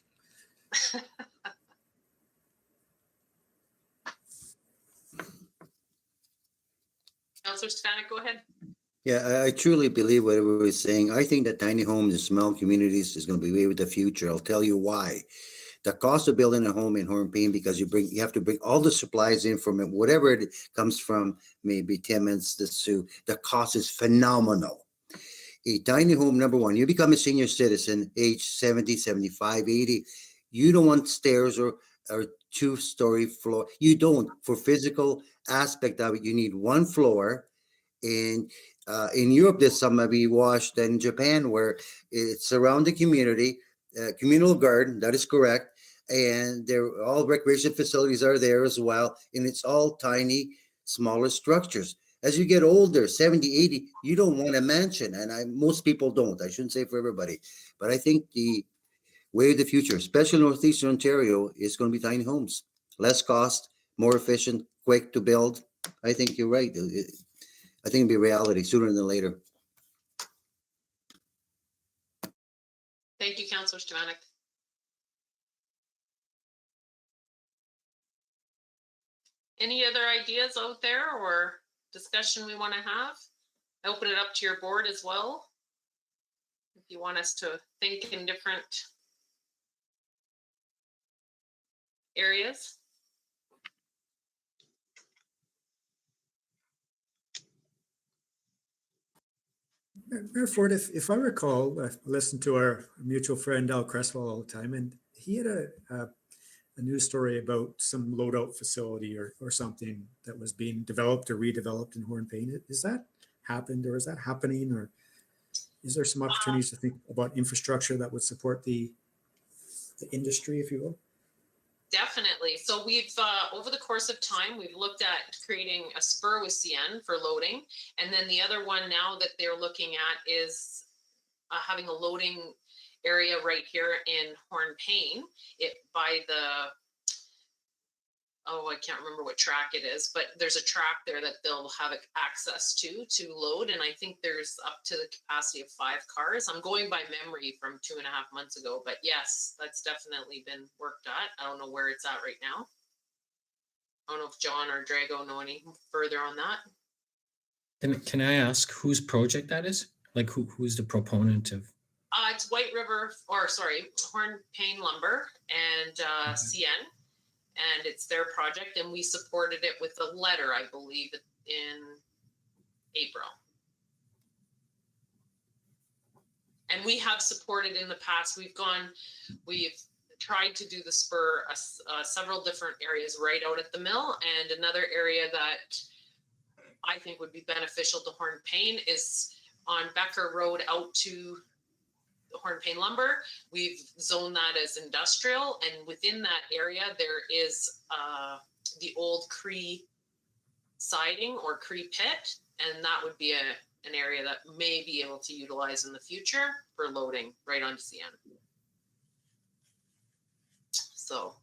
Councillor Stefanik, go ahead. Yeah, I truly believe what everybody's saying. I think that tiny homes in small communities is going to be way with the future. I'll tell you why. The cost of building a home in Hornepayne, because you have to bring all the supplies in from it, whatever it comes from, maybe Timmins, the cost is phenomenal. A tiny home, number one, you become a senior citizen, age 70, 75, 80. You don't want stairs or 2-story floor. You don't. For physical aspect of it, you need one floor. And in Europe, there's some maybe washed, in Japan, where it's around the community, communal garden, that is correct. And all recreation facilities are there as well. And it's all tiny, smaller structures. As you get older, 70, 80, you don't want a mansion. And most people don't. I shouldn't say for everybody. But I think the way of the future, especially Northeastern Ontario, is going to be tiny homes. Less cost, more efficient, quick to build. I think you're right. I think it'll be reality sooner than later. Thank you, Councillor Stefanik. Any other ideas out there or discussion we want to have? I open it up to your board as well. If you want us to think in different areas. Mayor Ford, if I recall, I listened to our mutual friend Al Cresswell all the time, and he had a news story about some loadout facility or something that was being developed or redeveloped in Hornepayne. Is that happened, or is that happening, or is there some opportunities to think about infrastructure that would support the industry, if you will? Definitely. So we've, over the course of time, we've looked at creating a spur with CN for loading. And then the other one now that they're looking at is having a loading area right here in Hornepayne, by the, I can't remember what track it is, but there's a track there that they'll have access to load. And I think there's up to the capacity of 5 cars. I'm going by memory from 2.5 months ago, but yes, that's definitely been worked at. I don't know where it's at right now. I don't know if John or Drago know any further on that. Can I ask whose project that is? Like who's the proponent of? It's White River, or sorry, Hornepayne Lumber and CN, and it's their project, and we supported it with a letter, I believe, in April. And we have supported in the past. We've tried to do the spur several different areas right out at the mill, and another area that I think would be beneficial to Hornepayne is on Becker Road out to Hornepayne Lumber. We've zoned that as industrial, and within that area there is the old Cree siding or Cree pit, and that would be an area that may be able to utilize in the future for loading right onto CN. So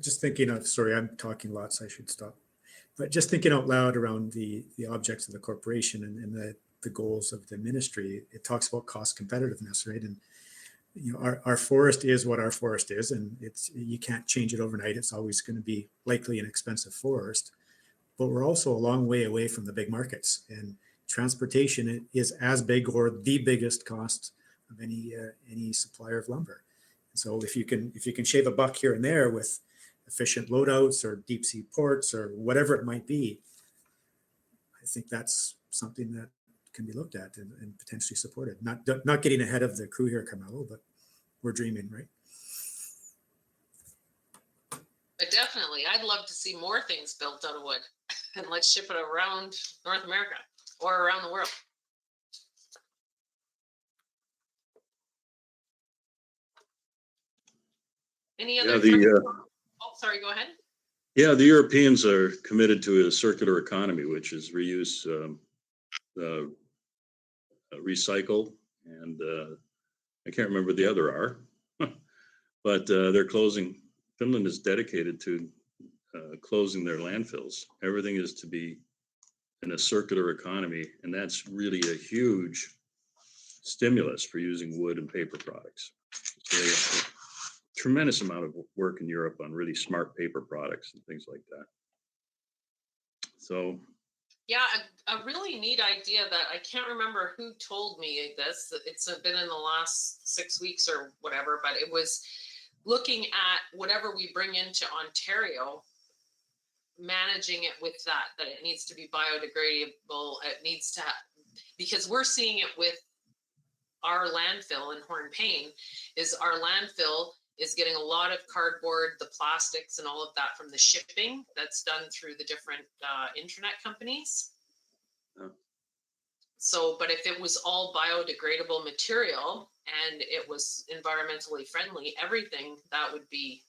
Just thinking of, sorry, I'm talking lots, I should stop. But just thinking out loud around the objects of the corporation and the goals of the ministry, it talks about cost competitiveness, right? And you know, our forest is what our forest is, and you can't change it overnight. It's always going to be likely an expensive forest, but we're also a long way away from the big markets, and transportation is as big or the biggest cost of any supplier of lumber. And so if you can shave a buck here and there with efficient loadouts or deep sea ports or whatever it might be, I think that's something that can be looked at and potentially supported. Not getting ahead of the crew here, Carmelo, but we're dreaming, right? but definitely, I'd love to see more things built out of wood, and let's ship it around North America or around the world. Any other? Oh, sorry, go ahead. Yeah, the Europeans are committed to a circular economy, which is reuse, recycle, and I can't remember the other R, but they're closing. Finland is dedicated to closing their landfills. Everything is to be in a circular economy, and that's really a huge stimulus for using wood and paper products. So tremendous amount of work in Europe on really smart paper products and things like that. So yeah, a really neat idea that I can't remember who told me this. It's been in the last 6 weeks or whatever, but it was looking at whatever we bring into Ontario, managing it with that it needs to be biodegradable. It needs to, because we're seeing it with our landfill in Hornepayne, is our landfill is getting a lot of cardboard, the plastics and all of that from the shipping that's done through the different internet companies. Oh. So, but if it was all biodegradable material and it was environmentally friendly, everything that would be,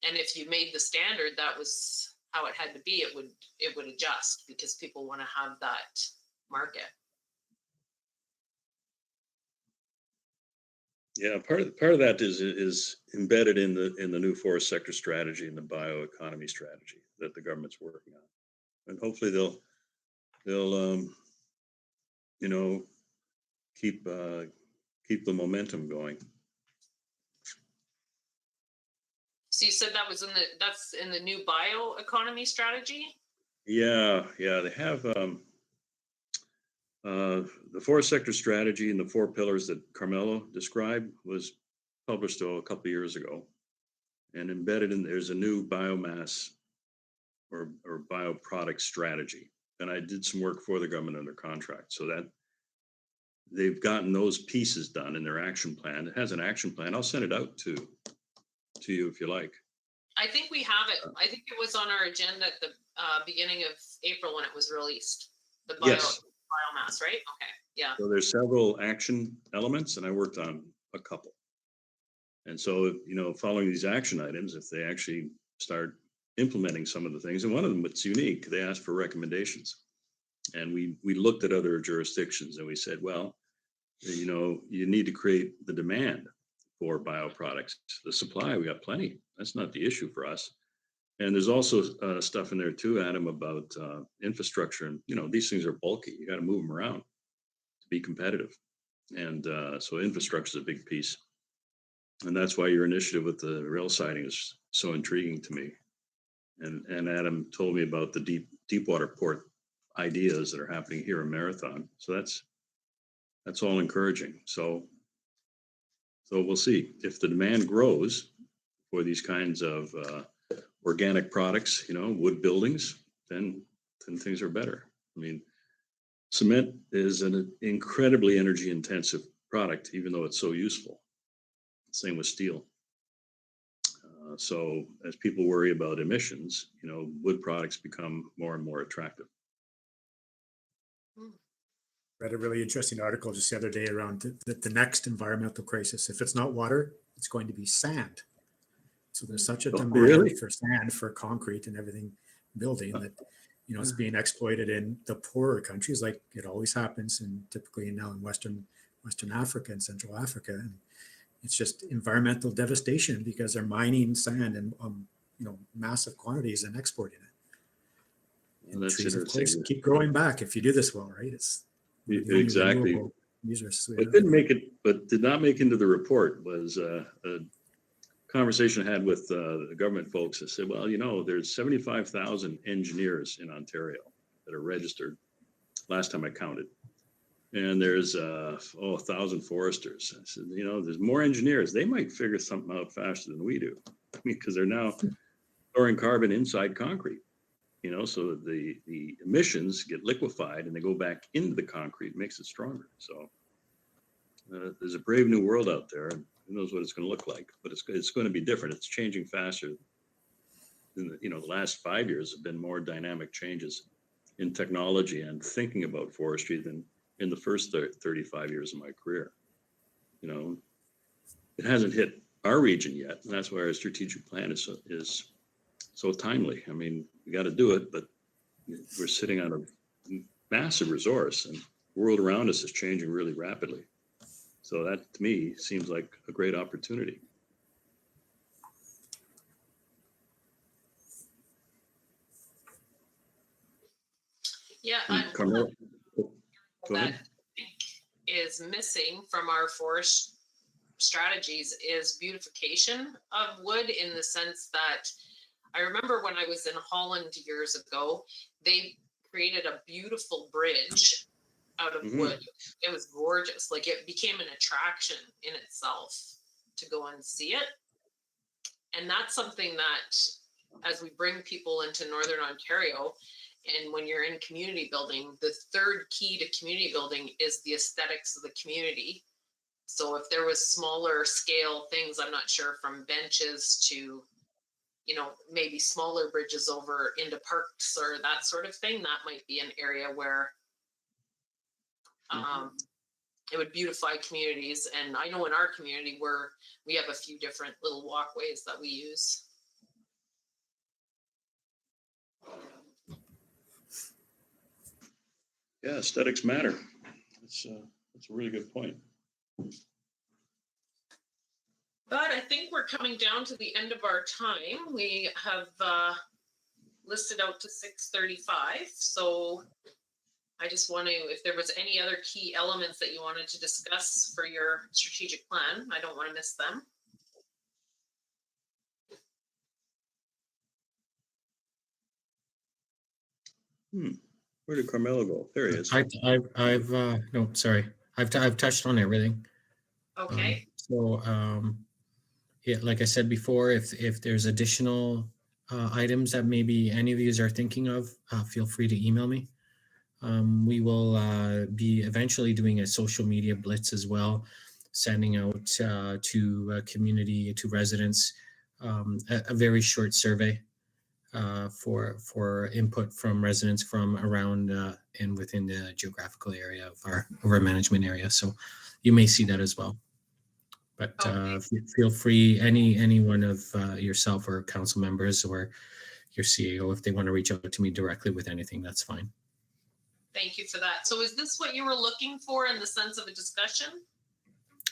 and if you made the standard, that was how it had to be, it would adjust because people want to have that market. yeah, part of that is embedded in the new forest sector strategy and the bioeconomy strategy that the government's working on, and hopefully they'll you know, keep the momentum going. So you said that was that's in the new bioeconomy strategy? Yeah, they have the forest sector strategy and the 4 pillars that Carmelo described was published a couple of years ago, and embedded in there's a new biomass or bioproduct strategy. And I did some work for the government under contract, so that they've gotten those pieces done in their action plan. It has an action plan. I'll send it out to you if you like. I think we have it. I think it was on our agenda at the beginning of April when it was released. The Yes. Biomass, right? Okay, yeah. So there's several action elements, and I worked on a couple. And so, you know, following these action items, if they actually start implementing some of the things, and one of them that's unique, they asked for recommendations. And we looked at other jurisdictions and we said, well, you know, you need to create the demand for bioproducts. The supply, we got plenty. That's not the issue for us. And there's also stuff in there too, Adam, about infrastructure. And, you know, these things are bulky. You got to move them around to be competitive. And so infrastructure is a big piece. And that's why your initiative with the rail siding is so intriguing to me. And Adam told me about the deep water port ideas that are happening here in Marathon. So that's all encouraging. So we'll see if the demand grows for these kinds of organic products, wood buildings, then things are better. I mean, cement is an incredibly energy intensive product, even though it's so useful. Same with steel. So as people worry about emissions, wood products become more and more attractive. Read a really interesting article just the other day around the next environmental crisis. If it's not water, it's going to be sand. So there's such a demand really? for sand, for concrete and everything building that, it's being exploited in the poorer countries, like it always happens, and typically now in Western Africa and Central Africa. And it's just environmental devastation because they're mining sand in massive quantities and exporting it. And That's trees, of course, interesting. keep growing back if you do this well, right? It's Exactly. What did not make into the report was a conversation I had with the government folks. I said, well, there's 75,000 engineers in Ontario that are registered last time I counted. And there's 1,000 foresters. I said, there's more engineers. They might figure something out faster than we do. I mean, because they're now storing carbon inside concrete, so that the emissions get liquefied and they go back into the concrete, makes it stronger. So there's a brave new world out there, and who knows what it's going to look like, but it's going to be different. It's changing faster. The last 5 years have been more dynamic changes in technology and thinking about forestry than in the first 35 years of my career. It hasn't hit our region yet, and that's why our strategic plan is so timely. I mean, we got to do it, but we're sitting on a massive resource, and the world around us is changing really rapidly. So that, to me, seems like a great opportunity. Yeah, Carmelo, go that ahead. I think is missing from our forest strategies is beautification of wood, in the sense that I remember when I was in Holland years ago, they created a beautiful bridge out of wood. It was gorgeous. Like, it became an attraction in itself to go and see it. And that's something that, as we bring people into Northern Ontario, and when you're in community building, the third key to community building is the aesthetics of the community. So if there was smaller scale things, I'm not sure, from benches to, maybe smaller bridges over into parks or that sort of thing, that might be an area where it would beautify communities. And I know in our community we have a few different little walkways that we use. Yeah, aesthetics matter. That's a really good point. But I think we're coming down to the end of our time. We have listed out to 6:35. So I just want to, if there was any other key elements that you wanted to discuss for your strategic plan, I don't want to miss them. Where did Carmelo go? There he is. I've touched on everything. Okay. Yeah, like I said before, if there's additional items that maybe any of you are thinking of, feel free to email me. We will be eventually doing a social media blitz as well, sending out to community, to residents, a very short survey for input from residents from around and within the geographical area of our management area. So you may see that as well. But feel free, any one of yourself or council members or your CEO, if they want to reach out to me directly with anything, that's fine. Thank you for that. So is this what you were looking for in the sense of a discussion?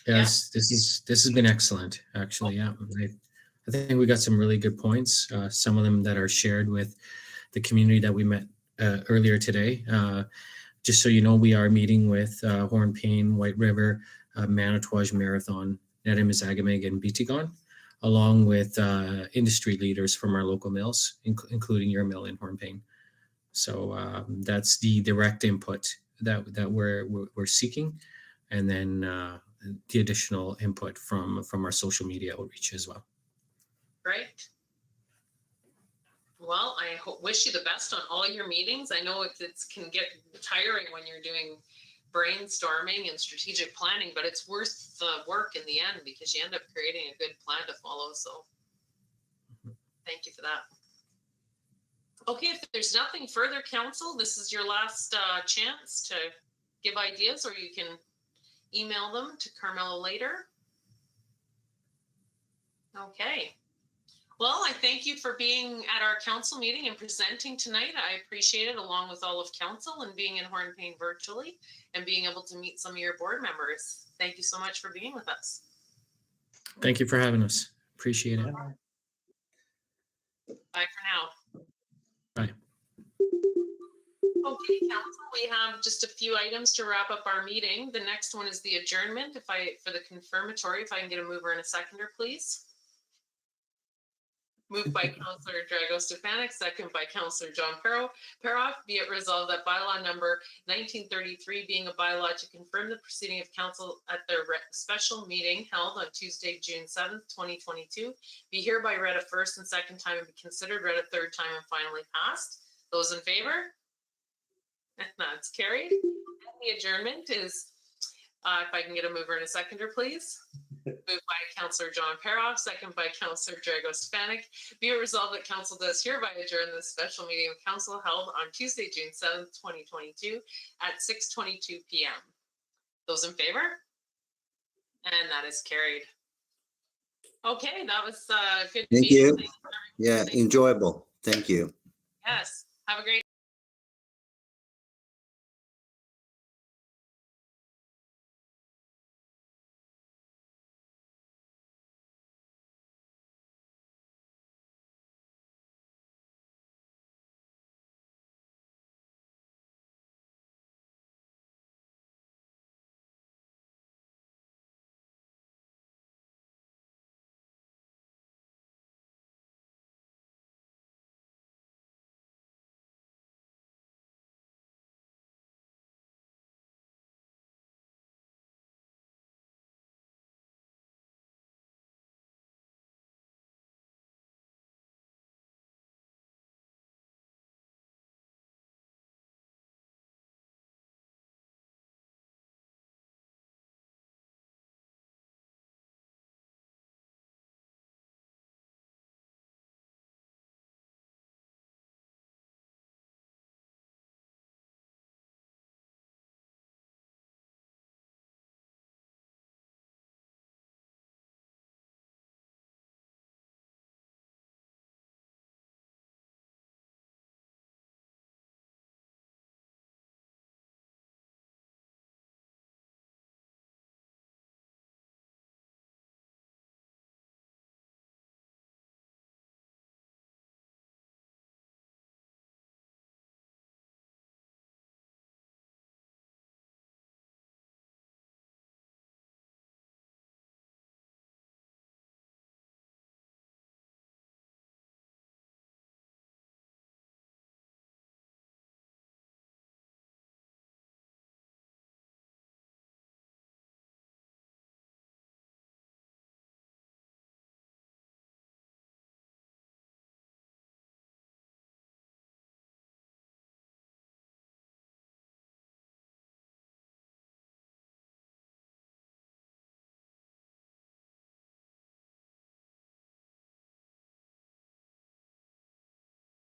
Yes, this has been excellent, actually. Yeah, I think we got some really good points. Some of them that are shared with the community that we met earlier today. Just so you know, we are meeting with Hornepayne, White River, Manitouwadge Marathon Netamissagamig, and Bitigon, along with industry leaders from our local mills, including your mill in Hornepayne. So that's the direct input that we're seeking, and then the additional input from our social media outreach as well. Great. Well, I wish you the best on all your meetings. I know it can get tiring when you're doing brainstorming and strategic planning, but it's worth the work in the end because you end up creating a good plan to follow. So thank you for that. Okay, if there's nothing further, council, this is your last chance to give ideas, or you can email them to Carmelo later. Okay. Well, I thank you for being at our council meeting and presenting tonight. I appreciate it, along with all of council, and being in Hornepayne virtually and being able to meet some of your board members. Thank you so much for being with us. Thank you for having us. Appreciate it. Bye for now. Bye. Okay, council, we have just a few items to wrap up our meeting. The next one is the adjournment. For the confirmatory, if I can get a mover and a seconder, please. Moved by Councillor Drago Stefanik, second by Councillor John Perroff. Be it resolved that bylaw number 1933, being a bylaw to confirm the proceeding of council at their special meeting held on Tuesday, June 7th, 2022, be hereby read a first and second time and be considered read a third time and finally passed. Those in favor? That's carried. And the adjournment is, if I can get a mover and a seconder, please. Moved by Councillor John Perroff, second by Councillor Drago Stefanik. Be it resolved that council does hereby adjourn this special meeting of council held on Tuesday, June 7th, 2022 at 6:22 p.m. Those in favor? And that is carried. Okay, that was good. Thank meeting. you. Yeah, enjoyable. Thank you. Yes, have a great